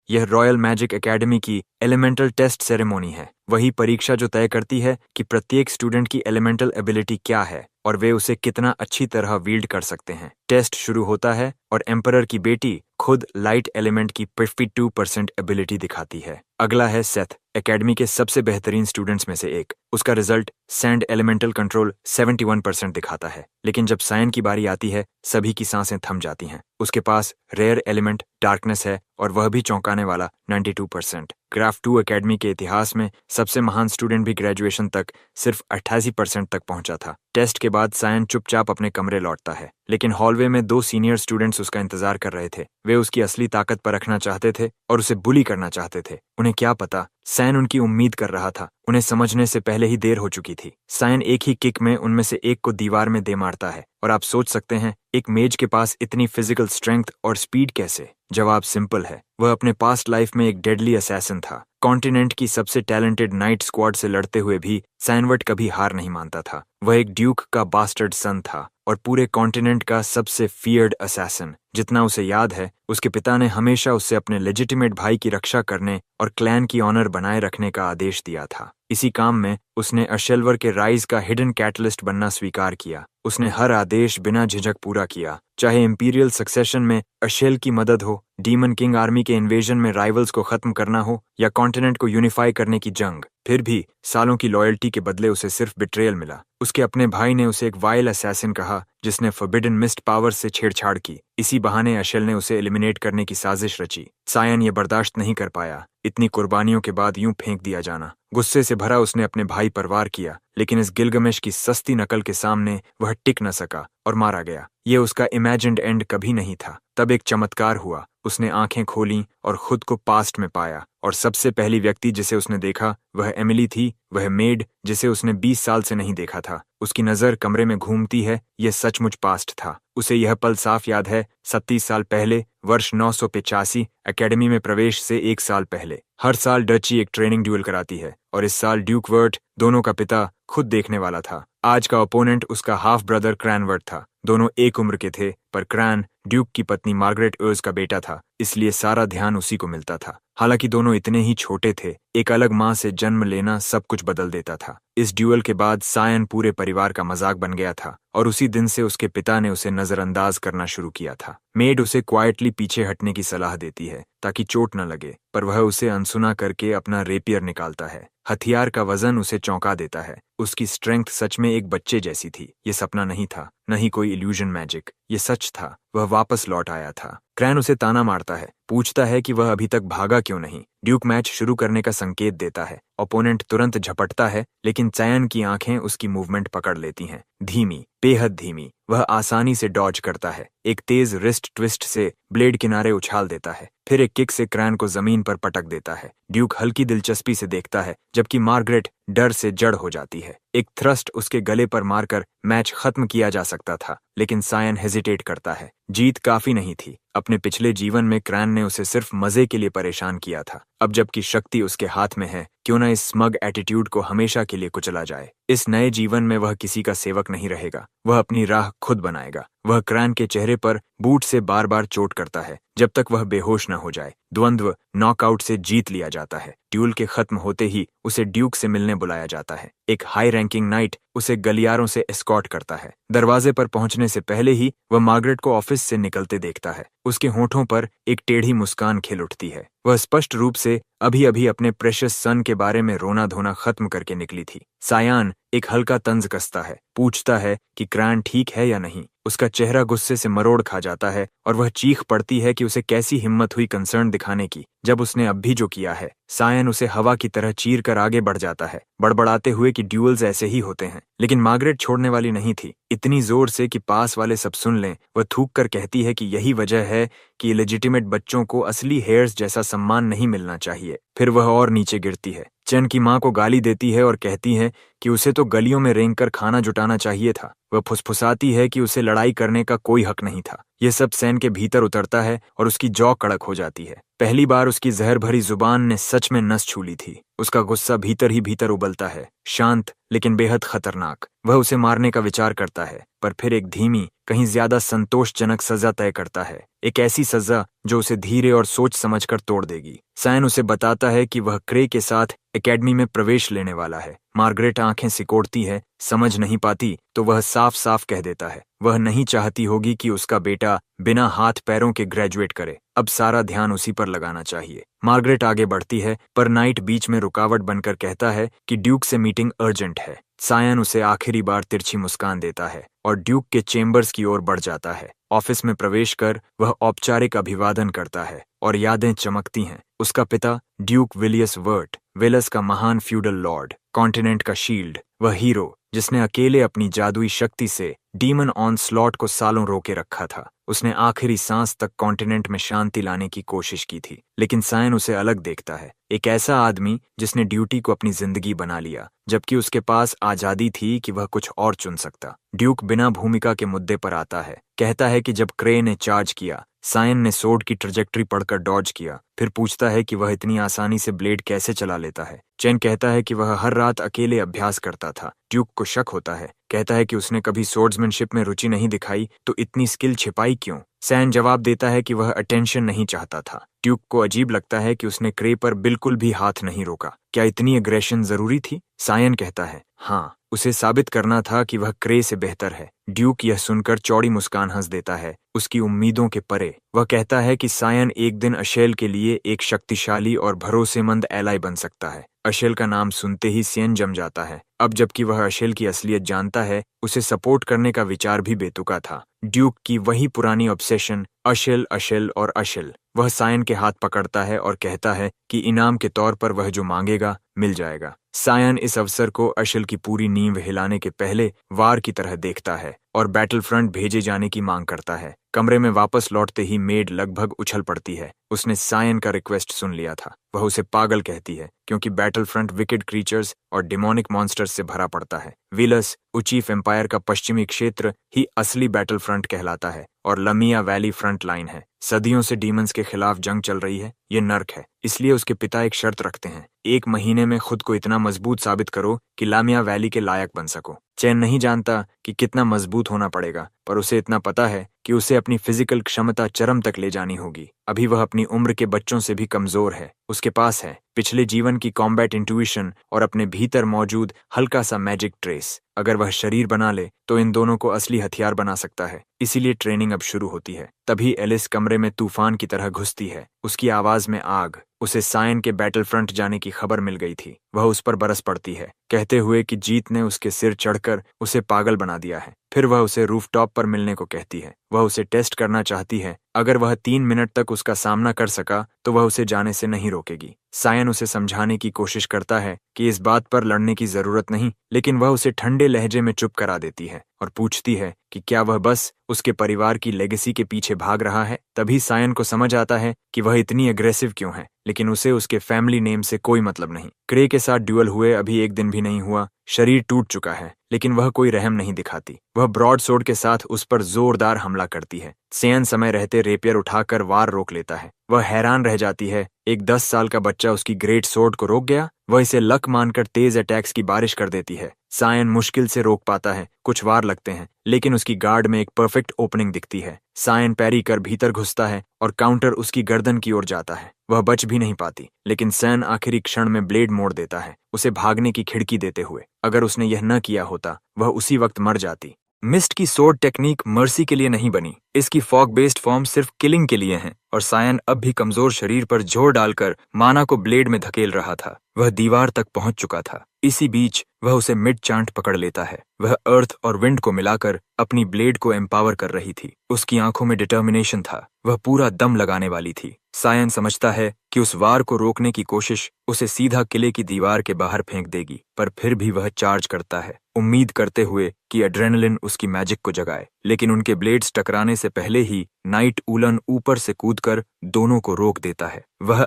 यह royal magic academy की elemental test ceremony है, वही परीक्षा जो तय करती है कि प्रत्येक स्टूडेंट की एलिमेंटल एबिलिटी क्या है और वे उसे कितना अच्छी तरह वील्ड कर सकते हैं। टेस्ट शुरू होता है और एम्परर की बेटी खुद लाइट एलिमेंट की 52% एबिलिटी दिखाती है। अगला है सेथ, एकेडमी के सबसे बेहतरीन स्टूडेंट्स में से एक। उसका रिजल्ट सैंड एलिमेंटल कंट्रोल 71% दिखाता है, लेकिन जब सायन की बारी आती है सभी की सांसें थम जाती हैं। उसके पास रेयर एलिमेंट डार्कनेस है और वह भी चौंकाने वाला 92%। ग्राफ 2 एकेडमी के इतिहास में सबसे महान स्टूडेंट भी ग्रेजुएशन तक सिर्फ 88% तक पहुंचा था। टेस्ट के बाद सायन चुपचाप अपने कमरे लौटता है, लेकिन हॉलवे में 2 सीनियर स्टूडेंट्स उसका इंतजार कर रहे थे। वे उसकी असली ताकत परखना चाहते थे और उसे बुली करना चाहते थे। उन्हें क्या पता, सायन उनकी उम्मीद कर रहा था। उन्हें समझने से पहले ही देर हो चुकी थी। सायन एक ही किक में उनमें से एक को दीवार में दे मारता है और आप सोच सकते हैं एक मेज के पास इतनी फिजिकल स्ट्रेंथ और स्पीड कैसे? जवाब सिंपल है, वह अपने पास्ट लाइफ में एक डेडली असैसिन था। कॉन्टिनेंट की सबसे टैलेंटेड नाइट स्क्वाड से लड़ते हुए भी सैनवर्ट कभी हार नहीं मानता था। वह एक ड्यूक का बास्टर्ड सन था और पूरे कॉन्टिनेंट का सबसे फियर्ड असैसिन। जितना उसे याद है, उसके पिता ने हमेशा उसे अपने लेजिटिमेट भाई की रक्षा करने और क्लैन की ऑनर बनाए रखने का आदेश दिया था। इसी काम में उसने अशेल्वर के राइज का हिडन कैटलिस्ट बनना स्वीकार किया। उसने हर आदेश बिना झिझक पूरा किया, चाहे इंपीरियल सक्सेशन में अशेल की मदद हो, डीमन किंग आर्मी के इन्वेजन में राइवल्स को खत्म करना हो या कॉन्टिनेंट को यूनिफाई करने की जंग। फिर भी सालों की लॉयल्टी के बदले उसे सिर्फ बिट्रेयल मिला। उसके अपने भाई ने उसे एक वाइल असैसिन कहा जिसने फॉरबिडन मिस्ट पावर से छेड़छाड़ की। इसी बहाने अशेल ने उसे एलिमिनेट करने की साजिश रची। सायन ये बर्दाश्त नहीं कर पाया, इतनी कुर्बानियों के बाद यूं फेंक दिया जाना। गुस्से से भरा उसने अपने भाई पर वार किया, लेकिन इस गिलगमेश की सस्ती नकल के सामने वह टिक न सका और मारा गया। ये उसका इमेजिन्ड एंड कभी नहीं था। तब एक चमत्कार हुआ। उसने आंखें खोलीं और खुद को पास्ट में पाया, और सबसे पहली व्यक्ति जिसे उसने देखा वह एमिली थी, वह मेड जिसे उसने 20 साल से नहीं देखा था। उसकी नजर कमरे में घूमती है, यह सचमुच पास्ट था। उसे यह पल साफ याद है, 37 साल पहले, वर्ष 985, एकेडमी में प्रवेश से 1 साल पहले। हर साल डची एक ट्रेनिंग ड्यूल कराती है और इस साल ड्यूक वर्ट, दोनों का पिता, खुद देखने वाला था। आज का ओपोनेंट उसका हाफ ब्रदर क्रैनवर्ट था। दोनों एक उम्र के थे, पर क्रैन ड्यूक की पत्नी मार्गरेट अर्ज का बेटा था, इसलिए सारा ध्यान उसी को मिलता था। हालांकि दोनों इतने ही छोटे थे, एक अलग माँ से जन्म लेना सब कुछ बदल देता था। इस ड्यूअल के बाद सायन पूरे परिवार का मजाक बन गया था और उसी दिन से उसके पिता ने उसे नजरअंदाज करना शुरू किया था। मेड उसे क्वाइटली पीछे हटने की सलाह देती है ताकि चोट न लगे, पर वह उसे अनसुना करके अपना रेपियर निकालता है। हथियार का वजन उसे चौंका देता है। उसकी स्ट्रेंथ सच में एक बच्चे जैसी थी। ये सपना नहीं था, न ही कोई इल्यूजन मैजिक, ये सच था। वह वापस लौट आया था। क्रैन उसे ताना मारता है, पूछता है कि वह अभी तक भागा क्यों नहीं। ड्यूक मैच शुरू करने का संकेत देता है। ओपोनेंट तुरंत झपटता है, लेकिन सायन की आंखें उसकी मूवमेंट पकड़ लेती हैं। धीमी, बेहद धीमी। वह आसानी से डॉज करता है, एक तेज रिस्ट ट्विस्ट से ब्लेड किनारे उछाल देता है, फिर एक किक से क्रैन को जमीन पर पटक देता है। ड्यूक हल्की दिलचस्पी से देखता है, जबकि मार्गरेट डर से जड़ हो जाती है। एक थ्रस्ट उसके गले पर मारकर मैच खत्म किया जा सकता था, लेकिन सायन हेजिटेट करता है। जीत काफी नहीं थी। अपने पिछले जीवन में क्रैन ने उसे सिर्फ मजे के लिए परेशान किया था। अब जबकि शक्ति उसके हाथ में है, क्यों न इस स्मग एटीट्यूड को हमेशा के लिए कुचला जाए। इस नए जीवन में वह किसी का सेवक नहीं रहेगा, वह अपनी राह खुद बनाएगा। वह क्रैन के चेहरे पर बूट से बार बार चोट करता है, जब तक वह बेहोश न हो जाए। द्वंद्व नॉकआउट से जीत लिया जाता है। ड्यूल के खत्म होते ही उसे ड्यूक से मिलने बुलाया जाता है। एक हाई रैंकिंग नाइट उसे गलियारों से एस्कॉर्ट करता है। दरवाजे पर पहुंचने से पहले ही वह मार्गरेट को ऑफिस से निकलते देखता है। उसके होठों पर एक टेढ़ी मुस्कान खिल उठती है। वह स्पष्ट रूप से अभी अभी अपने प्रेशियस सन के बारे में रोना धोना खत्म करके निकली थी। सायान एक हल्का तंज कसता है, पूछता है कि क्रैन ठीक है या नहीं। उसका चेहरा गुस्से से मरोड़ खा जाता है और वह चीख पड़ती है कि उसे कैसी हिम्मत हुई कंसर्न दिखाने की, जब उसने अब भी जो किया है। सायन उसे हवा की तरह चीर कर आगे बढ़ जाता है, बड़बड़ाते हुए कि ड्यूल्स ऐसे ही होते हैं। लेकिन मार्गरेट छोड़ने वाली नहीं थी, इतनी जोर से कि पास वाले सब सुन लें। वह थूक कर कहती है कि यही वजह है कि लेजिटिमेट बच्चों को असली हेयर्स जैसा सम्मान नहीं मिलना चाहिए। फिर वह और नीचे गिरती है, चेन की माँ को गाली देती है और कहती है कि उसे तो गलियों में रेंग कर खाना जुटाना चाहिए था। वह फुसफुसाती है कि उसे लड़ाई करने का कोई हक नहीं था। यह सब सैन के भीतर उतरता है और उसकी जौ कड़क हो जाती है। पहली बार उसकी जहर भरी जुबान ने सच में नस छू ली थी। उसका गुस्सा भीतर ही भीतर उबलता है, शांत लेकिन बेहद खतरनाक। वह उसे मारने का विचार करता है, पर फिर एक धीमी, कहीं ज्यादा संतोषजनक सजा तय करता है। एक ऐसी सजा जो उसे धीरे और सोच समझकर तोड़ देगी। सायन उसे बताता है कि वह क्रे के साथ एकेडमी में प्रवेश लेने वाला है। मार्गरेट आंखें सिकोड़ती है, समझ नहीं पाती तो वह साफ साफ कह देता है वह नहीं चाहती होगी कि उसका बेटा बिना हाथ पैरों के ग्रेजुएट करे। अब सारा ध्यान उसी पर लगाना चाहिए। मार्गरेट आगे बढ़ती है पर नाइट बीच में रुकावट बनकर कहता है कि ड्यूक से मीटिंग अर्जेंट है। सायन उसे आखिरी बार तिरछी मुस्कान देता है और ड्यूक के चेम्बर्स की ओर बढ़ जाता है। ऑफिस में प्रवेश कर वह औपचारिक अभिवादन करता है और यादें चमकती हैं। उसका पिता ड्यूक विलियस वर्ट, वेलस का महान फ्यूडल लॉर्ड, कॉन्टिनेंट का शील्ड, वह हीरो जिसने अकेले अपनी जादुई शक्ति से डीमन ऑन स्लॉट को सालों रोके रखा था। उसने आखिरी सांस तक कॉन्टिनेंट में शांति लाने की कोशिश की थी, लेकिन सायन उसे अलग देखता है। एक ऐसा आदमी जिसने ड्यूटी को अपनी जिंदगी बना लिया, जबकि उसके पास आजादी थी कि वह कुछ और चुन सकता। ड्यूक बिना भूमिका के मुद्दे पर आता है, कहता है कि जब क्रे ने चार्ज किया, सायन ने सोड की ट्रजेक्टरी पढ़कर डॉज किया, फिर पूछता है कि वह इतनी आसानी से ब्लेड कैसे चला लेता है। चैन कहता है कि वह हर रात अकेले अभ्यास करता था। ड्यूक को शक होता है, कहता है कि उसने कभी सोर्ड्समैनशिप में रुचि नहीं दिखाई तो इतनी स्किल छिपाई क्यों। सैन जवाब देता है कि वह अटेंशन नहीं चाहता था। ड्यूक को अजीब लगता है कि उसने क्रे पर बिल्कुल भी हाथ नहीं रोका। क्या इतनी अग्रेशन जरूरी थी? सायन कहता है हाँ, उसे साबित करना था कि वह क्रे से बेहतर है। ड्यूक यह सुनकर चौड़ी मुस्कान हंस देता है, उसकी उम्मीदों के परे। वह कहता है कि सायन एक दिन अशेल के लिए एक शक्तिशाली और भरोसेमंद एलाई बन सकता है। अशेल का नाम सुनते ही सैन जम जाता है। अब जबकि वह अशेल की असलियत जानता है, उसे सपोर्ट करने का विचार भी बेतुका था। ड्यूक की वही पुरानी ऑब्सेशन, अशेल अशेल और अशेल। वह सायन के हाथ पकड़ता है और कहता है कि इनाम के तौर पर वह जो मांगेगा मिल जाएगा। सायन इस अवसर को अशेल की पूरी नींव हिलाने के पहले वार की तरह देखता है और बैटल फ्रंट भेजे जाने की मांग करता है। कमरे में वापस लौटते ही मेड लगभग उछल पड़ती है। उसने सायन का रिक्वेस्ट सुन लिया था। वह उसे पागल कहती है क्योंकि बैटल फ्रंट विकेड क्रीचर्स और डिमोनिक मॉन्स्टर्स से भरा पड़ता है। विलस उचीफ एम्पायर का पश्चिमी क्षेत्र ही असली बैटल फ्रंट कहलाता है और लमिया वैली फ्रंट लाइन है। सदियों से डीमंस के खिलाफ जंग चल रही है, ये नर्क है। इसलिए उसके पिता एक शर्त रखते हैं, 1 महीने में खुद को इतना मजबूत साबित करो कि लामिया वैली के लायक बन सको। चैन नहीं जानता कि कितना मजबूत होना पड़ेगा, पर उसे इतना पता है कि उसे अपनी फिजिकल क्षमता चरम तक ले जानी होगी। अभी वह अपनी उम्र के बच्चों से भी कमजोर है। उसके पास है पिछले जीवन की कॉम्बैट इंट्यूशन और अपने भीतर मौजूद हल्का सा मैजिक ट्रेस। अगर वह शरीर बना ले तो इन दोनों को असली हथियार बना सकता है। इसीलिए ट्रेनिंग अब शुरू होती है। तभी एलिस कमरे में तूफान की तरह घुसती है, उसकी आवाज में आग। उसे सायन के बैटल फ्रंट जाने की खबर मिल गई थी। वह उस पर बरस पड़ती है, कहते हुए कि जीत ने उसके सिर चढ़कर उसे पागल बना दिया है। फिर वह उसे रूफटॉप पर मिलने को कहती है। वह उसे टेस्ट करना चाहती है। अगर वह 3 मिनट तक उसका सामना कर सका तो वह उसे जाने से नहीं रोकेगी। सायन उसे समझाने की कोशिश करता है कि इस बात पर लड़ने की जरूरत नहीं, लेकिन वह उसे ठंडे लहजे में चुप करा देती है और पूछती है कि क्या वह बस उसके परिवार की लेगेसी के पीछे भाग रहा है। तभी सायन को समझ आता है कि वह इतनी अग्रेसिव क्यों है, लेकिन उसे उसके फैमिली नेम से कोई मतलब नहीं। क्रे के साथ ड्यूअल हुए अभी 1 दिन भी नहीं हुआ। शरीर टूट चुका है, लेकिन वह कोई रहम नहीं दिखाती। वह ब्रॉड सोर्ड के साथ उस पर जोरदार हमला करती है। सैन समय रहते रेपियर उठाकर वार रोक लेता है। वह हैरान रह जाती है, एक 10 साल का बच्चा उसकी ग्रेट सोर्ड को रोक गया। वह इसे लक मानकर तेज अटैक्स की बारिश कर देती है। सायन मुश्किल से रोक पाता है। कुछ वार लगते हैं, लेकिन उसकी गार्ड में एक परफेक्ट ओपनिंग दिखती है। सायन पैरी कर भीतर घुसता है और काउंटर उसकी गर्दन की ओर जाता है। वह बच भी नहीं पाती, लेकिन सैन आखिरी क्षण में ब्लेड मोड़ देता है, उसे भागने की खिड़की देते हुए। अगर उसने यह न किया होता, वह उसी वक्त मर जाती। मिस्ट की सोर्ड टेक्निक मर्सी के लिए नहीं बनी। इसकी फॉग बेस्ड फॉर्म सिर्फ किलिंग के लिए है और सायन अब भी कमजोर शरीर पर जोर डालकर माना को ब्लेड में धकेल रहा था। वह दीवार तक पहुंच चुका था। इसी बीच वह उसे मिड चांट पकड़ लेता है। वह अर्थ और विंड को मिलाकर अपनी ब्लेड को एम्पावर कर रही थी। उसकी आंखों में डिटर्मिनेशन था। वह पूरा दम लगाने वाली थी। सायन समझता है कि उस वार को रोकने की कोशिश उसे सीधा किले की दीवार के बाहर फेंक देगी, पर फिर भी वह चार्ज करता है, उम्मीद करते हुए कि एड्रेनलिन उसकी मैजिक को जगाए। लेकिन उनके ब्लेड्स टकराने से पहले ही नाइट ऊलन ऊपर से कूदकर दोनों को रोक देता है। वह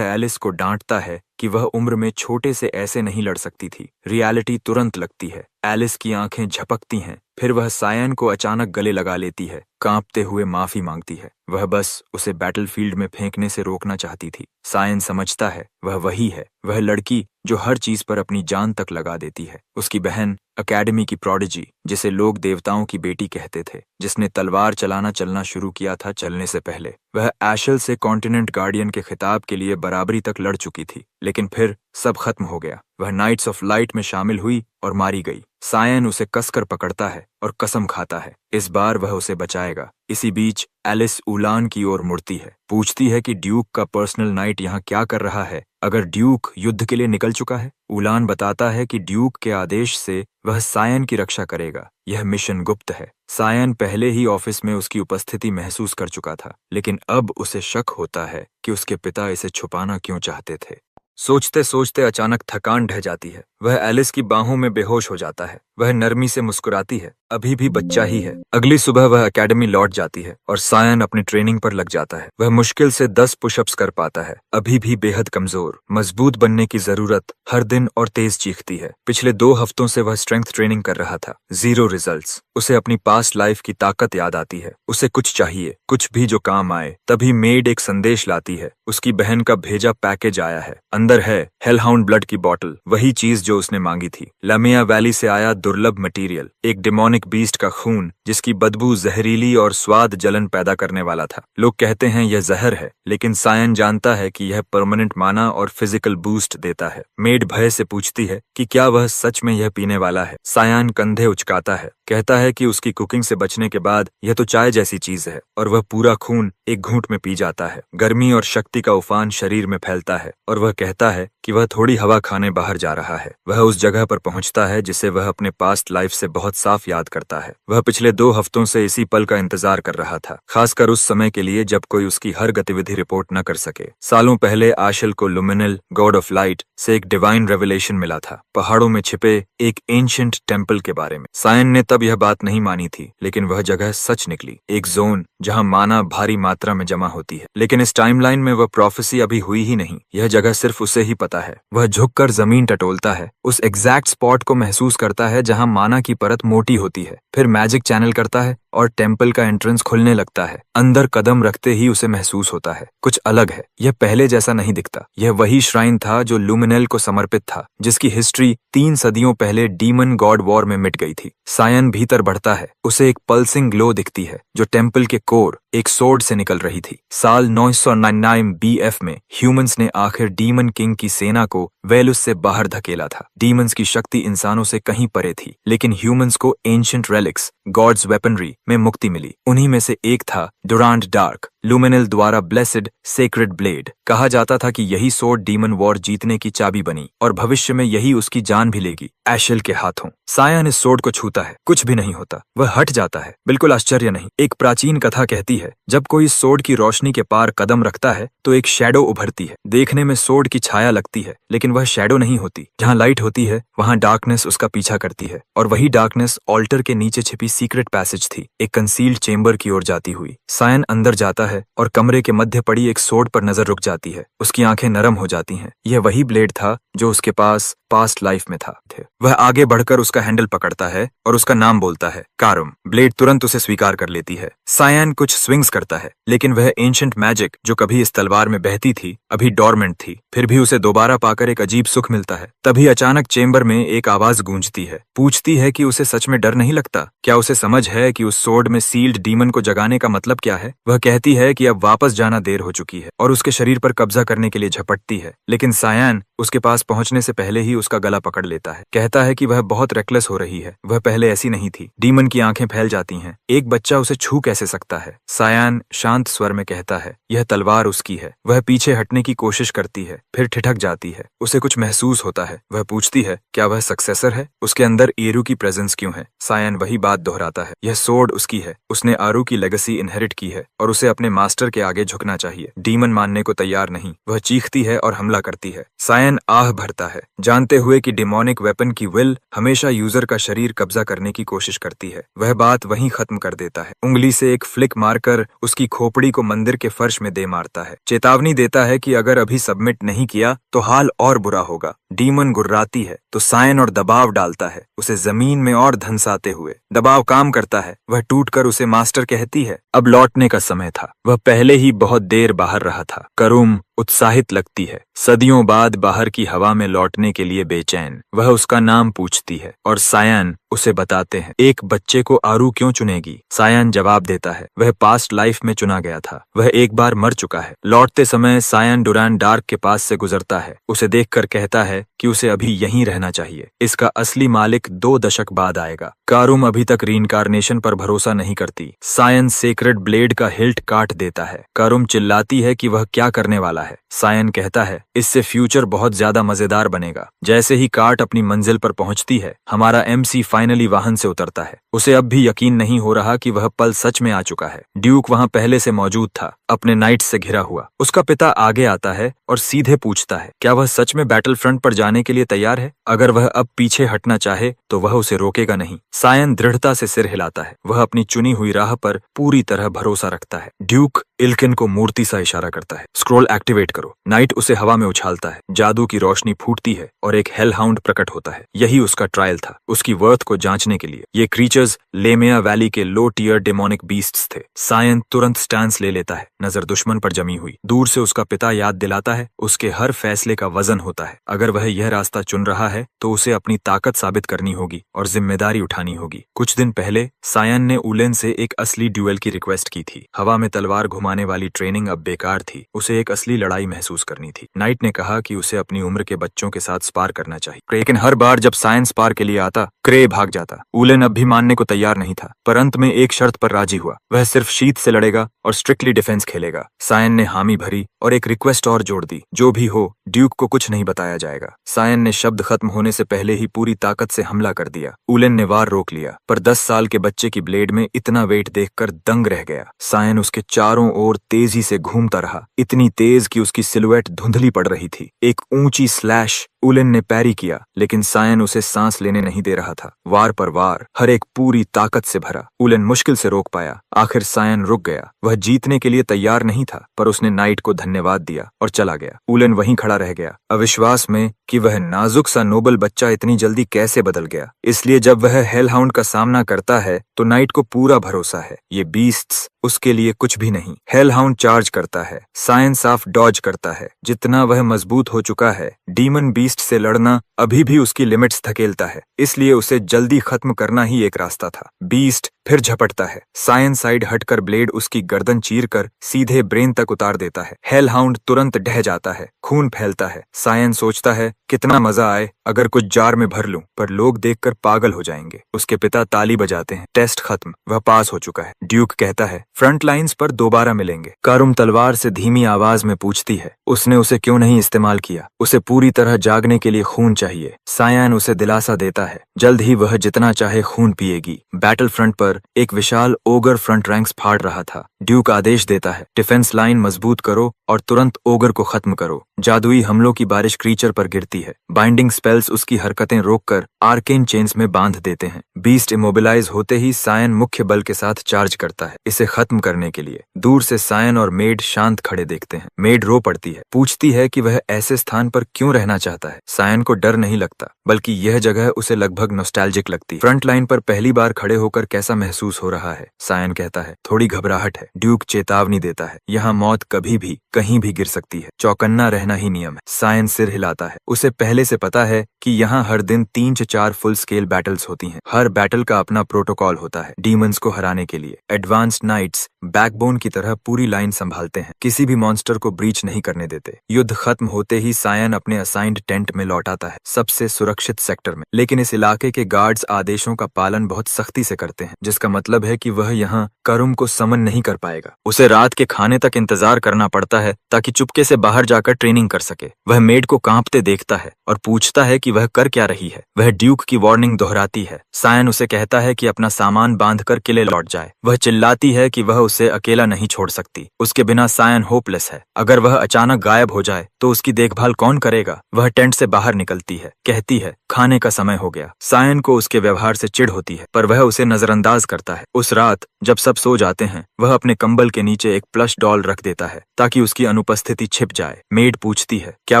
एलिस को डांटता है कि वह उम्र में छोटे से ऐसे नहीं लड़ सकती थी। रियलिटी तुरंत लगती है। एलिस की आंखें झपकती हैं। फिर वह सायन को अचानक गले लगा लेती है। कांपते हुए माफी मांगती है। वह बस उसे बैटलफील्ड में फेंकने से रोकना चाहती थी। सायन समझता है वह वही है, वह लड़की जो हर चीज पर अपनी जान तक लगा देती है। उसकी बहन अकेडमी की प्रोडिजी, जिसे लोग देवताओं की बेटी कहते थे, जिसने तलवार चलना शुरू किया था चलने से पहले। वह एशल से कॉन्टिनेंट गार्डियन के खिताब के लिए बराबरी तक लड़ चुकी थी, लेकिन फिर सब खत्म हो गया। वह नाइट्स ऑफ लाइट में शामिल हुई और मारी गई। सायन उसे कसकर पकड़ता है और कसम खाता है इस बार वह उसे बचाएगा। इसी बीच एलिस उलान की ओर मुड़ती है, पूछती है कि ड्यूक का पर्सनल नाइट यहाँ क्या कर रहा है, अगर ड्यूक युद्ध के लिए निकल चुका है। उलान बताता है कि ड्यूक के आदेश से वह सायन की रक्षा करेगा। यह मिशन गुप्त है। सायन पहले ही ऑफिस में उसकी उपस्थिति महसूस कर चुका था, लेकिन अब उसे शक होता है कि उसके पिता इसे छुपाना क्यों चाहते थे। सोचते सोचते अचानक थकान ढह जाती है। वह एलिस की बाहों में बेहोश हो जाता है। वह नरमी से मुस्कुराती है, अभी भी बच्चा ही है। अगली सुबह वह एकेडमी लौट जाती है और सायन अपनी ट्रेनिंग पर लग जाता है। वह मुश्किल से 10 पुशअप्स कर पाता है, अभी भी बेहद कमजोर। मजबूत बनने की जरूरत हर दिन और तेज चीखती है। पिछले 2 हफ्तों से वह स्ट्रेंथ ट्रेनिंग कर रहा था, 0 रिजल्ट्स। उसे अपनी पास्ट लाइफ की ताकत याद आती है। उसे कुछ चाहिए, कुछ भी जो काम आए। तभी मेड एक संदेश लाती है। उसकी बहन का भेजा पैकेज आया है। अंदर है हेलहाउंड ब्लड की बोतल, वही चीज जो उसने मांगी थी। लमिया वैली से आया दुर्लभ मटेरियल, एक डिमोनिक बीस्ट का खून जिसकी बदबू जहरीली और स्वाद जलन पैदा करने वाला था। लोग कहते हैं यह जहर है, लेकिन सायन जानता है कि यह परमानेंट माना और फिजिकल बूस्ट देता है। मेड भय से पूछती है कि क्या वह सच में यह पीने वाला है। सायन कंधे उचकाता है, कहता है कि उसकी कुकिंग से बचने के बाद यह तो चाय जैसी चीज है, और वह पूरा खून एक घूंट में पी जाता है। गर्मी और शक्ति का उफान शरीर में फैलता है और वह कहता है कि वह थोड़ी हवा खाने बाहर जा रहा है। वह उस जगह पर पहुंचता है जिसे वह अपने पास्ट लाइफ से बहुत साफ याद करता है। वह पिछले 2 हफ्तों से इसी पल का इंतजार कर रहा था, खासकर उस समय के लिए जब कोई उसकी हर गतिविधि रिपोर्ट न कर सके। सालों पहले आशल को लुमिनल गॉड ऑफ लाइट से एक डिवाइन रेवलेशन मिला था, पहाड़ों में छिपे एक एंशिएंट टेम्पल के बारे में। सायन ने तब यह बात नहीं मानी थी, लेकिन वह जगह सच निकली, एक जोन जहां माना भारी मात्रा में जमा होती है। लेकिन इस टाइमलाइन में वह प्रोफेसी अभी हुई ही नहीं। यह जगह सिर्फ उसे ही पता है। वह झुककर जमीन टटोलता है, उस एग्जैक्ट स्पॉट को महसूस करता है जहां माना की परत मोटी होती है। फिर मैजिक चैनल करता है और टेम्पल का एंट्रेंस खुलने लगता है। अंदर कदम रखते ही उसे महसूस होता है कुछ अलग है। यह पहले जैसा नहीं दिखता। यह वही श्राइन था जो लुमिनल को समर्पित था, जिसकी हिस्ट्री 3 सदियों पहले डीमन गॉड वॉर में मिट गई थी। सायन भीतर बढ़ता है। उसे एक पल्सिंग ग्लो दिखती है जो टेम्पल के कोर एक सोर्ड से निकल रही थी। साल 999 BF में ह्यूमंस ने आखिर डीमन किंग की सेना को वेलुस से बाहर धकेला था। डीमंस की शक्ति इंसानों से कहीं परे थी, लेकिन ह्यूमंस को एंशिएंट रेलिक्स, गॉड्स वेपनरी में मुक्ति मिली। उन्हीं में से एक था डुरांड डार्क, लुमिनल द्वारा ब्लेसेड सेक्रेड ब्लेड। कहा जाता था कि यही सोर्ड डीमन वॉर जीतने की चाबी बनी और भविष्य में यही उसकी जान भी लेगी, एशल के हाथों। सायन इस सोर्ड को छूता है, कुछ भी नहीं होता। वह हट जाता है। बिल्कुल आश्चर्य नहीं। एक प्राचीन कथा कहती है जब कोई सोर्ड की रोशनी के पार कदम रखता है तो एक शैडो उभरती है। देखने में सोर्ड की छाया लगती है, लेकिन वह शैडो नहीं होती। जहाँ लाइट होती है वहाँ डार्कनेस उसका पीछा करती है, और वही डार्कनेस ऑल्टर के नीचे छिपी सीक्रेट पैसेज थी, एक कंसील्ड चेंबर की ओर जाती हुई। सायन अंदर जाता है और कमरे के मध्य पड़ी एक सोर्ड पर नजर रुक जाती है। उसकी आंखें नरम हो जाती हैं। यह वही ब्लेड था जो उसके पास पास्ट लाइफ में था। वह आगे बढ़कर उसका हैंडल पकड़ता है और उसका नाम बोलता है, कारुम। ब्लेड तुरंत उसे स्वीकार कर लेती है। सायन कुछ स्विंग्स करता है, लेकिन वह एंशिएंट मैजिक जो कभी इस तलवार में बहती थी अभी डोरमेंट थी। फिर भी उसे दोबारा पाकर एक अजीब सुख मिलता है। तभी अचानक चेंबर में एक आवाज गूंजती है, पूछती है कि उसे सच में डर नहीं लगता। क्या उसे समझ है कि उस सोर्ड में सील्ड डीमन को जगाने का मतलब क्या है। वह कहती है कि अब वापस जाना देर हो चुकी है और उसके शरीर पर कब्जा करने के लिए झपटती है, लेकिन सायन उसके पास पहुंचने से पहले ही उसका गला पकड़ लेता है। कहता है कि वह बहुत रेकलेस हो रही है, वह पहले ऐसी नहीं थी। डीमन की आंखें फैल जाती हैं। एक बच्चा उसे छू कैसे सकता है। सायन शांत स्वर में कहता है, यह तलवार उसकी है। वह पीछे हटने की कोशिश करती है, फिर ठिठक जाती है। उसे कुछ महसूस होता है। वह पूछती है, क्या वह सक्सेसर है। उसके अंदर एरू की प्रेजेंस क्यों है। सायन वही बात दोहराता है, यह सोर्ड उसकी है। उसने आरू की लेगेसी इनहेरिट की है और उसे अपने अपने मास्टर के आगे झुकना चाहिए। डीमन मानने को तैयार नहीं, वह चीखती है और हमला करती है। सायन आह भरता है, जानते हुए कि डिमोनिक वेपन की विल हमेशा यूजर का शरीर कब्जा करने की कोशिश करती है। वह बात वहीं खत्म कर देता है, उंगली से एक फ्लिक मारकर उसकी खोपड़ी को मंदिर के फर्श में दे मारता है। चेतावनी देता है कि अगर अभी सबमिट नहीं किया तो हाल और बुरा होगा। डीमन गुर्राती है तो सायन और दबाव डालता है, उसे जमीन में और धंसाते हुए। दबाव काम करता है, वह टूटकर उसे मास्टर कहती है अब लौटने का समय था। वह पहले ही बहुत देर बाहर रहा था। करुम उत्साहित लगती है, सदियों बाद बाहर की हवा में लौटने के लिए बेचैन। वह उसका नाम पूछती है और सायन उसे बताते हैं। एक बच्चे को आरू क्यों चुनेगी? सायन जवाब देता है, वह पास्ट लाइफ में चुना गया था, वह एक बार मर चुका है। लौटते समय सायन डुरान डार्क के पास से गुजरता है, उसे देखकर कहता है कि उसे अभी यहीं रहना चाहिए, इसका असली मालिक 2 दशक बाद आएगा। कारुम अभी तक रीइंकार्नेशन पर भरोसा नहीं करती। सायन सेक्रेड ब्लेड का हिल्ट काट देता है। कारुम चिल्लाती है कि वह क्या करने वाला है। सायन कहता है इससे फ्यूचर बहुत ज्यादा मजेदार बनेगा। जैसे ही कार्ट अपनी मंजिल पर पहुंचती है, हमारा MC फाइनली वाहन से उतरता है। उसे अब भी यकीन नहीं हो रहा कि वह पल सच में आ चुका है। ड्यूक वहां पहले से मौजूद था, अपने नाइट्स से घिरा हुआ। उसका पिता आगे आता है और सीधे पूछता है क्या वह सच में बैटल फ्रंट पर जाने के लिए तैयार है? अगर वह अब पीछे हटना चाहे तो वह उसे रोकेगा नहीं। सायन दृढ़ता से सिर हिलाता है, वह अपनी चुनी हुई राह पर पूरी तरह भरोसा रखता है। ड्यूक इल्किन को मूर्ति सा इशारा करता है, स्क्रॉल एक्टिवेट करो। नाइट उसे हवा में उछालता है, जादू की रोशनी फूटती है और एक हेल हाउंड प्रकट होता है। यही उसका ट्रायल था, उसकी वर्थ को जांचने के लिए। ये क्रीचर्स लेमिया वैली के लो टियर डेमोनिक बीस्ट्स थे। सायन तुरंत स्टैंस ले लेता है, नजर दुश्मन पर जमी हुई। दूर से उसका पिता याद दिलाता है, उसके हर फैसले का वजन होता है। अगर वह यह रास्ता चुन रहा है तो उसे अपनी ताकत साबित करनी होगी और जिम्मेदारी उठानी होगी। कुछ दिन पहले सायन ने उलेन से एक असली ड्यूएल की रिक्वेस्ट की थी। हवा में तलवार घुमाने वाली ट्रेनिंग अब बेकार थी, उसे एक असली लड़ाई महसूस करनी थी। नाइट ने कहा कि उसे अपनी उम्र के बच्चों के साथ स्पार करना चाहिए, लेकिन हर बार जब सायन स्पार के लिए आता, क्रे भाग जाता। उलेन अब भी मानने को तैयार नहीं था, पर अंत में एक शर्त पर राजी हुआ, वह सिर्फ शीत से लड़ेगा और स्ट्रिक्टली डिफेंस खेलेगा। सायन ने हामी भरी और एक रिक्वेस्ट और जोड़ दी, जो भी हो ड्यूक को कुछ नहीं बताया जाएगा। सायन ने शब्द खत्म होने से पहले ही पूरी ताकत से हमला कर दिया। उलेन ने वार रोक लिया, पर 10 साल के बच्चे की ब्लेड में इतना वेट देखकर दंग रह गया। सायन उसके चारों ओर तेजी से घूमता रहा, इतनी तेज कि उसकी सिलुएट धुंधली पड़ रही थी। एक ऊंची स्लैश उलेन ने पैरी किया, लेकिन सायन उसे सांस लेने नहीं दे रहा था। वार पर वार, हर एक पूरी ताकत से भरा। उलेन मुश्किल से रोक पाया। आखिर सायन रुक गया। वह जीतने के लिए तैयार नहीं था, पर उसने नाइट को धन्यवाद दिया और चला गया। उलेन वहीं खड़ा रह गया, अविश्वास में कि वह नाजुक सा नोबल बच्चा इतनी जल्दी कैसे बदल गया। इसलिए जब वह हेल हाउंड का सामना करता है तो नाइट को पूरा भरोसा है, ये बीस्ट्स उसके लिए कुछ भी नहीं। हेल हाउंड चार्ज करता है, सायन साफ डॉज करता है। जितना वह मजबूत हो चुका है, डीमन बीस्ट से लड़ना अभी भी उसकी लिमिट्स धकेलता है, इसलिए उसे जल्दी खत्म करना ही एक रास्ता था। बीस्ट फिर झपटता है, सायन साइड हटकर ब्लेड उसकी गर्दन चीरकर सीधे ब्रेन तक उतार देता है। हेल हाउंड तुरंत ढह जाता है, खून फैलता है। सायन सोचता है कितना मजा आए अगर कुछ जार में भर लूं, पर लोग देखकर पागल हो जाएंगे। उसके पिता ताली बजाते हैं, टेस्ट खत्म, वह पास हो चुका है। ड्यूक कहता है फ्रंट लाइन्स पर दोबारा मिलेंगे। कारुम तलवार से धीमी आवाज में पूछती है उसने उसे क्यों नहीं इस्तेमाल किया, उसे पूरी तरह जागने के लिए खून चाहिए। सायन उसे दिलासा देता है, जल्द ही वह जितना चाहे खून पिएगी। बैटल फ्रंट पर एक विशाल ओगर फ्रंट रैंक्स फाड़ रहा था। ड्यूक आदेश देता है डिफेंस लाइन मजबूत करो और तुरंत ओगर को खत्म करो। जादुई हमलों की बारिश क्रीचर पर गिरती है। बाइंडिंग स्पेल्स उसकी हरकतें रोककर आर्केन चेन्स में बांध देते हैं। बीस्ट इमोबिलाइज होते ही सायन मुख्य बल के साथ चार्ज करता है इसे खत्म करने के लिए। दूर से सायन और मेड शांत खड़े देखते हैं। मेड रो पड़ती है, पूछती है कि वह ऐसे स्थान पर क्यों रहना चाहता है। सायन को डर नहीं लगता, बल्कि यह जगह उसे लगभग नॉस्टैल्जिक लगती। फ्रंट लाइन पर पहली बार खड़े होकर कैसा महसूस हो रहा है? सायन कहता है थोड़ी घबराहट है। ड्यूक चेतावनी देता है, यहाँ मौत कभी भी कहीं भी गिर सकती है, चौकन्ना रहना ही नियम है। सायन सिर हिलाता है, उसे पहले से पता है कि यहाँ हर दिन 3 से 4 फुल स्केल बैटल्स होती हैं। हर बैटल का अपना प्रोटोकॉल होता है। डीमंस को हराने के लिए एडवांस्ड नाइट्स बैकबोन की तरह पूरी लाइन संभालते हैं, किसी भी मॉन्स्टर को ब्रीच नहीं करने देते। युद्ध खत्म होते ही सायन अपने असाइंड टेंट में लौट आता है, सबसे सुरक्षित सेक्टर में। लेकिन इस इलाके के गार्ड्स आदेशों का पालन बहुत सख्ती से करते हैं, जिसका मतलब है कि वह यहाँ करुम को समन नहीं कर पाएगा। उसे रात के खाने तक इंतजार करना पड़ता है ताकि चुपके से बाहर जाकर ट्रेनिंग ट्रेनिंग कर सके। वह मेड को कांपते देखता है और पूछता है कि वह कर क्या रही है। वह ड्यूक की वार्निंग दोहराती है। सायन उसे कहता है कि अपना सामान बांधकर किले लौट जाए। वह चिल्लाती है कि वह उसे अकेला नहीं छोड़ सकती। उसके बिना सायन होपलेस है। अगर वह अचानक गायब हो जाए तो उसकी देखभाल कौन करेगा। वह टेंट से बाहर निकलती है, कहती है खाने का समय हो गया। सायन को उसके व्यवहार से चिढ़ होती है, पर वह उसे नजरअंदाज करता है। उस रात जब सब सो जाते हैं, वह अपने कंबल के नीचे एक प्लश डॉल रख देता है ताकि उसकी अनुपस्थिति छिप जाए। मेड पूछती है क्या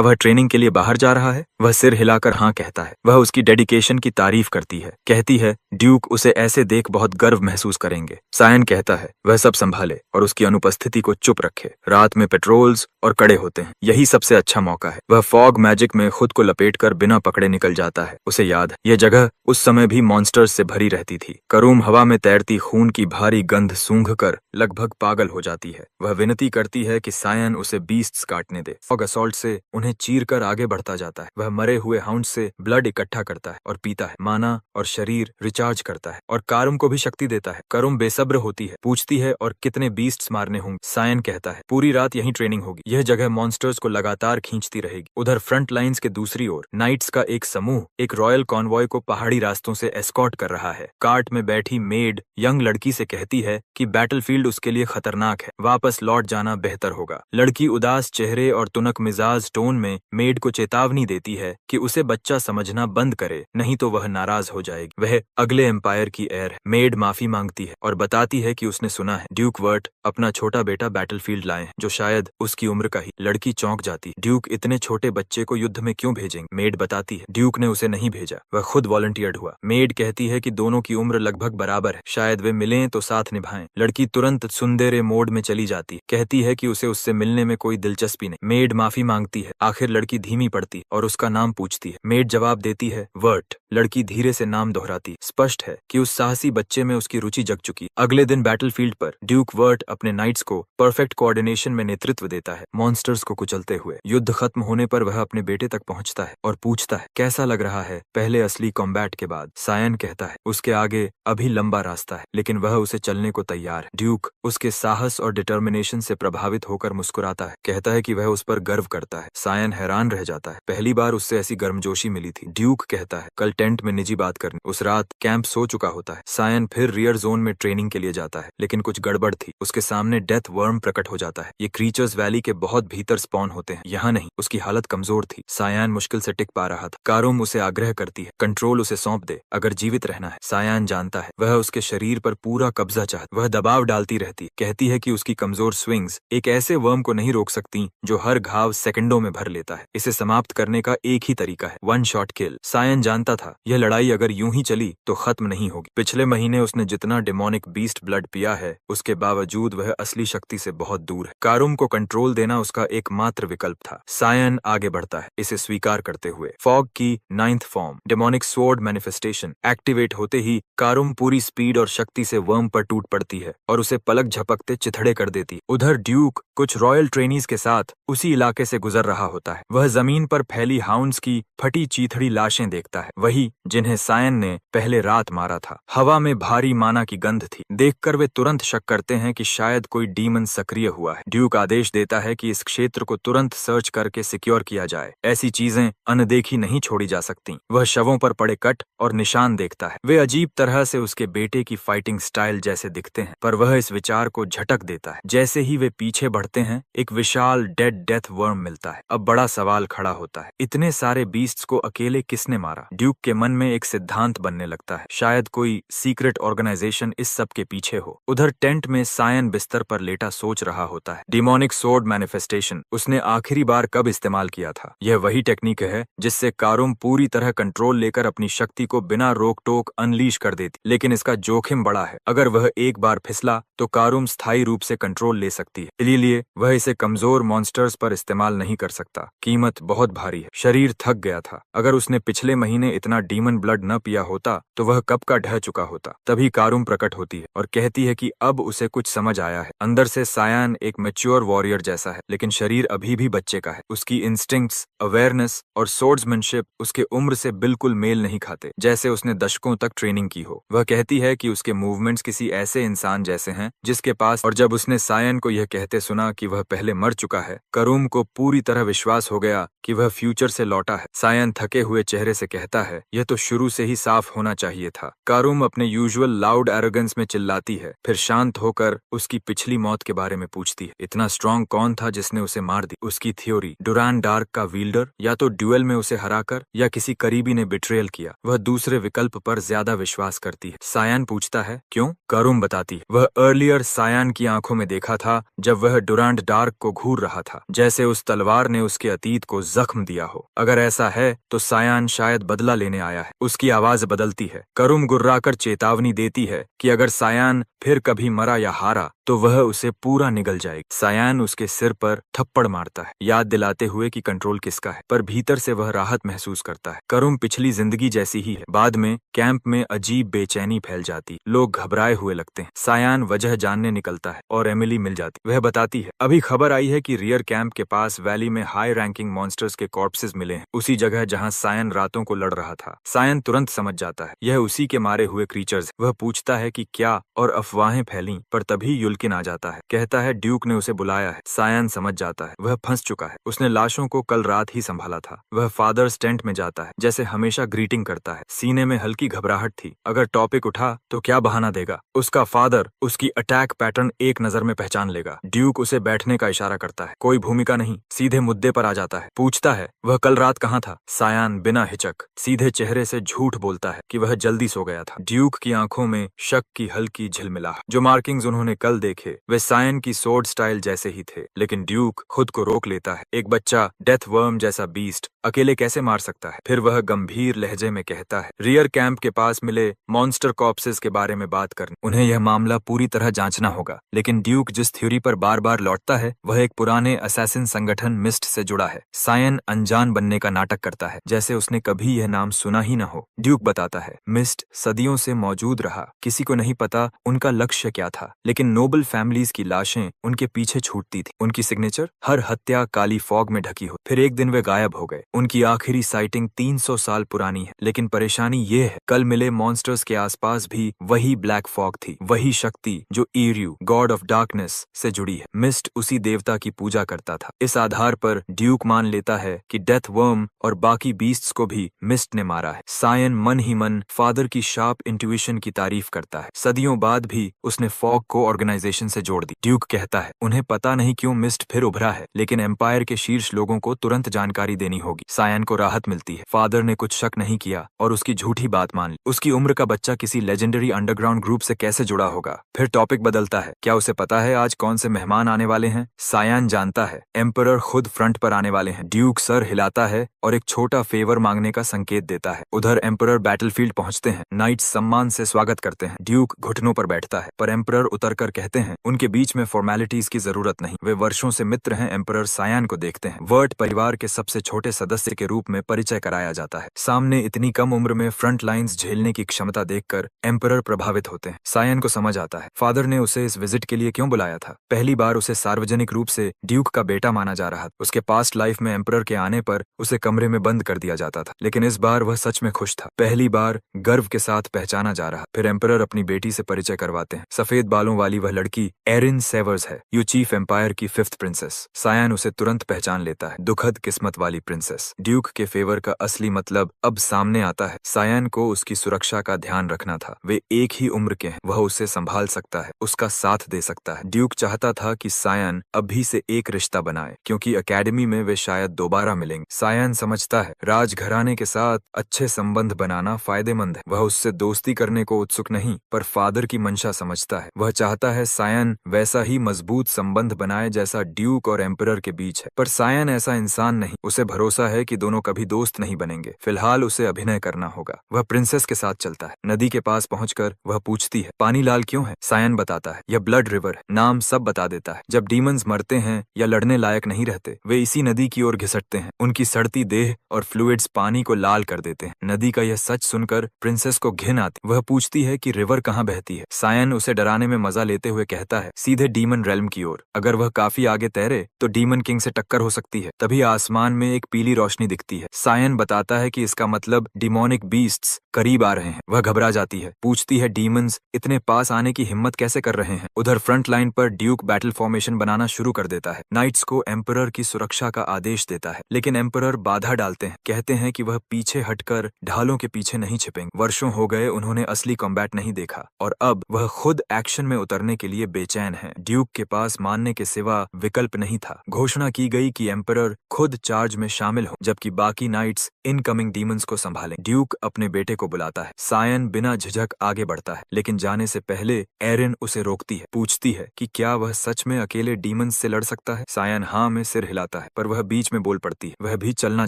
वह ट्रेनिंग के लिए बाहर जा रहा है। वह सिर हिलाकर हाँ कहता है। वह उसकी डेडिकेशन की तारीफ करती है, कहती है ड्यूक उसे ऐसे देख बहुत गर्व महसूस करेंगे। सायन कहता है वह सब संभाले और उसकी अनुपस्थिति को चुप रखे। रात में पेट्रोल्स और कड़े होते हैं, यही सबसे अच्छा मौका है। वह फॉग मैजिक में खुद को लपेटकर बिना पकड़े निकल जाता है। उसे याद है यह जगह उस समय भी मॉन्स्टर्स से भरी रहती थी। करूम हवा में तैरती खून की भारी गंध सूंघकर लगभग पागल हो जाती है। वह विनती करती है कि सायन उसे बीस्ट्स काटने दे। फॉग असॉल्ट से उन्हें चीरकर आगे बढ़ता जाता है। वह मरे हुए हाउंड से ब्लड इकट्ठा करता है और पीता है। माना और शरीर रिचार्ज करता है और कारुम को भी शक्ति देता है। करुम बेसब्र होती है, पूछती है और कितने बीस्ट्स मारने होंगे। सायन कहता है पूरी रात यहीं ट्रेनिंग होगी। यह जगह मॉन्स्टर्स को लगातार खींचती रहेगी। उधर फ्रंट लाइंस के दूसरी ओर नाइट्स का एक समूह एक रॉयल कॉन्वॉय को पहाड़ी रास्तों से एस्कॉर्ट कर रहा है। कार्ट में बैठी मेड यंग लड़की से कहती है कि बैटलफील्ड उसके लिए खतरनाक है, वापस लौट जाना बेहतर होगा। लड़की उदास चेहरे और तुनक मिजाज टोन में मेड को चेतावनी देती है कि उसे बच्चा समझना बंद करे, नहीं तो वह नाराज हो जाएगी। वह अगले एम्पायर की एयर है। मेड माफी मांगती है और बताती है कि उसने सुना है ड्यूक वर्ट अपना छोटा बेटा बैटलफील्ड लाए हैं, जो शायद उसकी उम्र का ही। लड़की चौंक जाती है। ड्यूक इतने छोटे बच्चे को युद्ध में क्यों भेजेंगे। मेड बताती है ड्यूक ने उसे नहीं भेजा, वह खुद वॉलंटियर्ड हुआ। मेड कहती है कि दोनों की उम्र लगभग बराबर है, शायद वे मिलें तो साथ निभाएं। लड़की तुरंत सुंदरे मोड में चली जाती, कहती है कि उसे उससे मिलने में कोई दिलचस्पी नहीं। मेड माफी मांगती है। आखिर लड़की धीमी पड़ती और उसका नाम पूछती है। मेड जवाब देती है वर्ट। लड़की धीरे से नाम दोहराती। स्पष्ट है कि उस साहसी बच्चे में उसकी रुचि जग चुकी। अगले दिन बैटलफील्ड पर ड्यूक वर्ट अपने नाइट्स को परफेक्ट कोऑर्डिनेशन में नेतृत्व देता है, मॉन्स्टर्स को कुचलते हुए। युद्ध खत्म होने पर वह अपने बेटे तक पहुंचता है और पूछता है कैसा लग रहा है पहले असली कॉम्बैट के बाद। सायन कहता है उसके आगे अभी लंबा रास्ता है, लेकिन वह उसे चलने को तैयार है। ड्यूक उसके साहस और डिटर्मिनेशन से प्रभावित होकर मुस्कुराता है, कहता है कि वह उस पर गर्व करता है। सायन हैरान रह जाता है, पहली बार उससे ऐसी गर्मजोशी मिली थी। ड्यूक कहता है कल टेंट में निजी बात करनी। उस रात कैंप सो चुका होता है। सायन फिर रियर जोन में ट्रेनिंग के लिए जाता है, लेकिन कुछ गड़बड़ थी। उसके सामने डेथ वर्म प्रकट हो जाता है। ये क्रीचर्स वैली के बहुत भीतर स्पॉन होते हैं, यहाँ नहीं। उसकी हालत कमजोर थी। सायन मुश्किल से टिक पा रहा था। कारुम उसे आग्रह करती है कंट्रोल उसे सौंप दे अगर जीवित रहना है। सायन जानता है वह उसके शरीर पर पूरा कब्जा चाहती। वह दबाव डालती रहती, कहती है कि उसकी कमजोर स्विंग्स एक ऐसे वर्म को नहीं रोक सकती जो हर घाव सेकंडों में भर लेता है। इसे समाप्त करने का एक ही तरीका है, वन शॉट किल। सायन जानता था यह लड़ाई अगर यूं ही चली तो खत्म नहीं होगी। पिछले महीने उसने जितना डेमोनिक बीस्ट ब्लड पिया है, उसके बावजूद वह असली शक्ति से बहुत दूर है। कारुम को कंट्रोल देना उसका एकमात्र विकल्प था। सायन आगे बढ़ता है, इसे स्वीकार करते हुए। फॉग की 9th form demonic sword manifestation activate होते ही कारुम पूरी स्पीड और शक्ति से वर्म पर टूट पड़ती है और उसे पलक झपकते चिथड़े कर देती। उधर ड्यूक कुछ रॉयल ट्रेनीज के साथ उसी इलाके से गुजर रहा होता है। वह जमीन पर फैली हाउंड्स की फटी चीथड़ी लाशें देखता है, वही जिन्हें सायन ने पहले रात मारा था। हवा में भारी माना की गंध थी। देखकर वे तुरंत शक करते हैं कि शायद कोई डीमन सक्रिय हुआ है। ड्यूक आदेश देता है कि इस क्षेत्र को तुरंत सर्च करके सिक्योर किया जाए। ऐसी चीजें अनदेखी नहीं छोड़ी जा सकती। वह शवों पर पड़े कट और निशान देखता है। वे अजीब तरह से उसके बेटे की फाइटिंग स्टाइल जैसे दिखते हैं, पर वह इस विचार को झटक देता है। जैसे ही वे पीछे बढ़ते हैं, एक विशाल डेड डेथ वर्म मिलता है। अब बड़ा सवाल खड़ा होता है, इतने सारे बीस्ट्स को अकेले किसने मारा। ड्यूक के मन में एक सिद्धांत बनने लगता है, शायद कोई सीक्रेट ऑर्गेनाइजेशन इस सब के पीछे हो। उधर टेंट में सायन बिस्तर पर लेटा सोच रहा होता है। डिमोनिक स्वॉर्ड मैनिफेस्टेशन उसने आखिरी बार कब इस्तेमाल किया था। यह वही टेक्निक है जिससे कारुम पूरी तरह कंट्रोल लेकर अपनी शक्ति को बिना रोक टोक अनलीश कर देती, लेकिन इसका जोखिम बड़ा है। अगर वह एक बार फिसला तो कारुम स्थायी रूप से कंट्रोल ले सकती है, इसलिए वह इसे कमजोर मॉन्स्टर्स पर इस्तेमाल नहीं कर सकता। कीमत बहुत भारी है। शरीर थक गया था। अगर उसने पिछले महीने इतना अपना डीमन ब्लड न पिया होता तो वह कब का ढह चुका होता। तभी कारुम प्रकट होती है और कहती है कि अब उसे कुछ समझ आया है। अंदर से सायान एक मैच्योर वॉरियर जैसा है, लेकिन शरीर अभी भी बच्चे का है। उसकी इंस्टिंक्ट्स, अवेयरनेस और सोर्ड्समैनशिप उसके उम्र से बिल्कुल मेल नहीं खाते, जैसे उसने दशकों तक ट्रेनिंग की हो। वह कहती है कि उसके मूवमेंट्स किसी ऐसे इंसान जैसे हैं जिसके पास। और जब उसने सायन को यह कहते सुना कि वह पहले मर चुका है, कारुम को पूरी तरह विश्वास हो गया कि वह फ्यूचर से लौटा है। सायन थके हुए चेहरे से कहता है, यह तो शुरू से ही साफ होना चाहिए था। कारुम अपने यूजुअल लाउड एरोगेंस में चिल्लाती है, फिर शांत होकर उसकी पिछली मौत के बारे में पूछती है। इतना स्ट्रांग कौन था जिसने उसे मार दी? उसकी थ्योरी, डुरान डार्क का विल्डर, या तो ड्यूएल में उसे हराकर, या किसी करीबी ने बिट्रेयल किया। वह दूसरे विकल्प पर ज्यादा विश्वास करती है। सायन पूछता है, क्यों? कारुम बताती है, वह अर्लियर सायन की आंखों में देखा था जब वह डुरांड डार्क को घूर रहा था, जैसे उस तलवार ने उसके अतीत को जख्म दिया हो। अगर ऐसा है तो सायन शायद बदला लेने आया है। उसकी आवाज बदलती है। कारुम गुर्राकर चेतावनी देती है कि अगर सायन फिर कभी मरा या हारा तो वह उसे पूरा निगल जाएगी। सायन उसके सिर पर थप्पड़ मारता है, याद दिलाते हुए कि कंट्रोल किसका है, पर भीतर से वह राहत महसूस करता है। कारुम पिछली जिंदगी जैसी ही है। बाद में कैंप में अजीब बेचैनी फैल जाती, लोग घबराए हुए लगते हैं। सायन वजह जानने निकलता है और एमिली मिल जाती। वह बताती है, अभी खबर आई है कि रियर कैंप के पास वैली में हाई रैंकिंग मॉन्स्टर्स के कॉर्प्सेस मिले हैं, उसी जगह जहां सायन रातों को लड़ रहा था। सायन तुरंत समझ जाता है यह उसी के मारे हुए क्रीचर्स। वह पूछता है कि क्या, और अफवाहें फैली, पर तभी युल्किन आ जाता है। कहता है ड्यूक ने उसे बुलाया है। सायन समझ जाता है वह फंस चुका है। उसने लाशों को कल रात ही संभाला था। वह फादर्स टेंट में जाता है, जैसे हमेशा ग्रीटिंग करता है। सीने में हल्की घबराहट थी, अगर टॉपिक उठा तो क्या बहाना देगा। उसका फादर उसकी अटैक पैटर्न एक नजर में पहचान लेगा। ड्यूक उसे बैठने का इशारा करता है, कोई भूमिका नहीं, सीधे मुद्दे पर आ जाता है। पूछता है, वह कल रात कहाँ था? सायन बिना हिचक सीधे चेहरे से झूठ बोलता है कि वह जल्दी सो गया था। ड्यूक की आंखों में शक की हल्की झिलमिलाहट। जो मार्किंग्स उन्होंने कल देखे वे सायन की सोर्ड स्टाइल जैसे ही थे, लेकिन ड्यूक खुद को रोक लेता है। एक बच्चा डेथ वर्म जैसा बीस्ट अकेले कैसे मार सकता है? फिर वह गंभीर लहजे में कहता है, रियर कैंप के पास मिले मॉन्स्टर कॉर्प्सेस के बारे में बात करनी, उन्हें यह मामला पूरी तरह जांचना होगा। लेकिन ड्यूक जिस थ्योरी पर बार बार लौटता है वह एक पुराने असैसिन संगठन मिस्ट से जुड़ा है। सायन अनजान बनने का नाटक करता है, जैसे उसने कभी यह नाम सुना ही न हो। ड्यूक बताता है, मिस्ट सदियों से मौजूद रहा, किसी को नहीं पता उनका लक्ष्य क्या था, लेकिन नोबल फैमिलीज की लाशें उनके पीछे छूटती थी। उनकी सिग्नेचर, हर हत्या काली फॉग में ढकी हो। फिर एक दिन वे गायब हो गए। उनकी आखिरी साइटिंग 300 साल पुरानी है, लेकिन परेशानी ये है कल मिले मॉन्स्टर्स के आसपास भी वही ब्लैक फॉग थी, वही शक्ति जो ईरियू, गॉड ऑफ डार्कनेस, से जुड़ी है। मिस्ट उसी देवता की पूजा करता था। इस आधार पर ड्यूक मान लेता है कि डेथ वर्म और बाकी बीस्ट्स को भी मिस्ट ने मारा है। सायन मन ही मन फादर की शार्प इंट्यूशन की तारीफ करता है। सदियों बाद भी उसने फॉग को ऑर्गेनाइजेशन से जोड़ दी। ड्यूक कहता है, उन्हें पता नहीं क्यों मिस्ट फिर उभरा है, लेकिन एम्पायर के शीर्ष लोगों को तुरंत जानकारी देनी होगी। सायन को राहत मिलती है। फादर ने कुछ शक नहीं किया और उसकी झूठी बात मान ली। उसकी उम्र का बच्चा किसी लेजेंडरी अंडरग्राउंड ग्रुप से कैसे जुड़ा होगा? फिर टॉपिक बदलता है, क्या उसे पता है आज कौन से मेहमान आने वाले हैं? सायन जानता है, एम्परर खुद फ्रंट पर आने वाले हैं। ड्यूक सर हिलाता है और एक छोटा फेवर मांगने का संकेत देता है। उधर एम्परर बैटलफील्ड पहुंचते हैं। नाइट्स सम्मान से स्वागत करते हैं। ड्यूक घुटनों पर बैठता है, पर एम्परर उतरकर कहते हैं उनके बीच में फॉर्मेलिटीज की जरूरत नहीं, वे वर्षों से मित्र हैं। एम्परर सायन को देखते हैं। वर्ट परिवार के सबसे छोटे सदस्य के रूप में परिचय कराया जाता है। सामने इतनी कम उम्र में फ्रंट लाइंस झेलने की क्षमता देखकर एम्परर प्रभावित होते हैं। सायन को समझ आता है फादर ने उसे इस विजिट के लिए क्यों बुलाया था। पहली बार उसे सार्वजनिक रूप से ड्यूक का बेटा माना जा रहा था। उसके पास्ट लाइफ में एम्परर के आने पर उसे कमरे में बंद कर दिया जाता था, लेकिन इस बार वह सच में खुश था। पहली बार गर्व के साथ पहचाना जा रहा। फिर एम्परर अपनी बेटी से परिचय करवाते हैं। सफेद बालों वाली वह लड़की एरिन सेवर्स है, यू चीफ एम्पायर की 5th प्रिंसेस। सायन उसे तुरंत पहचान लेता है, दुखद किस्मत वाली प्रिंसेस। ड्यूक के फेवर का असली मतलब अब सामने आता है। सायन को उसकी सुरक्षा का ध्यान रखना था। वे एक ही उम्र के हैं, वह उसे संभाल सकता है, उसका साथ दे सकता है। ड्यूक चाहता था कि सायन अभी से एक रिश्ता बनाए, क्योंकि एकेडमी में वे शायद दोबारा मिलेंगे। सायन समझता है राजघराने के साथ अच्छे संबंध बनाना फायदेमंद है। वह उससे दोस्ती करने को उत्सुक नहीं, पर फादर की मंशा समझता है। वह चाहता है सायन वैसा ही मजबूत संबंध बनाए जैसा ड्यूक और एम्परर के बीच है। पर सायन ऐसा इंसान नहीं। उसे भरोसा है है कि दोनों कभी दोस्त नहीं बनेंगे, फिलहाल उसे अभिनय करना होगा। वह प्रिंसेस के साथ चलता है। नदी के पास पहुंचकर वह पूछती है, पानी लाल क्यों है? सायन बताता है, यह ब्लड रिवर है। नाम सब बता देता है। जब डीमंस मरते हैं या लड़ने लायक नहीं रहते, वे इसी नदी की ओर घिसटते हैं। उनकी सड़ती देह और फ्लूइड्स पानी को लाल कर देते हैं। नदी का यह सच सुनकर प्रिंसेस को घिन आती। वह पूछती है कि रिवर कहाँ बहती है। सायन उसे डराने में मजा लेते हुए कहता है, सीधे डीमन रेल्म की ओर। अगर वह काफी आगे तैरे तो डीमन किंग से टक्कर हो सकती है। तभी आसमान में एक पीली रोशनी दिखती है। सायन बताता है कि इसका मतलब डिमोनिक बीस्ट्स करीब आ रहे हैं। वह घबरा जाती है, पूछती है डीमंस इतने पास आने की हिम्मत कैसे कर रहे हैं। उधर फ्रंट लाइन पर ड्यूक बैटल फॉर्मेशन बनाना शुरू कर देता है। नाइट्स को एम्परर की सुरक्षा का आदेश देता है, लेकिन एम्परर बाधा डालते हैं। कहते हैं कि वह पीछे हटकर ढालों के पीछे नहीं छिपेंगे। वर्षों हो गए उन्होंने असली कॉम्बैट नहीं देखा और अब वह खुद एक्शन में उतरने के लिए बेचैन है। ड्यूक के पास मानने के सिवा विकल्प नहीं था। घोषणा की गई कि एम्परर खुद चार्ज में शामिल हो, जबकि बाकी नाइट्स इनकमिंग डीमंस को संभालें। ड्यूक अपने बेटे को बुलाता है। सायन बिना झिझक आगे बढ़ता है, लेकिन जाने से पहले एरिन उसे रोकती है। पूछती है कि क्या वह सच में अकेले डीमंस से लड़ सकता है। सायन हाँ में सिर हिलाता है, पर वह बीच में बोल पड़ती है, वह भी चलना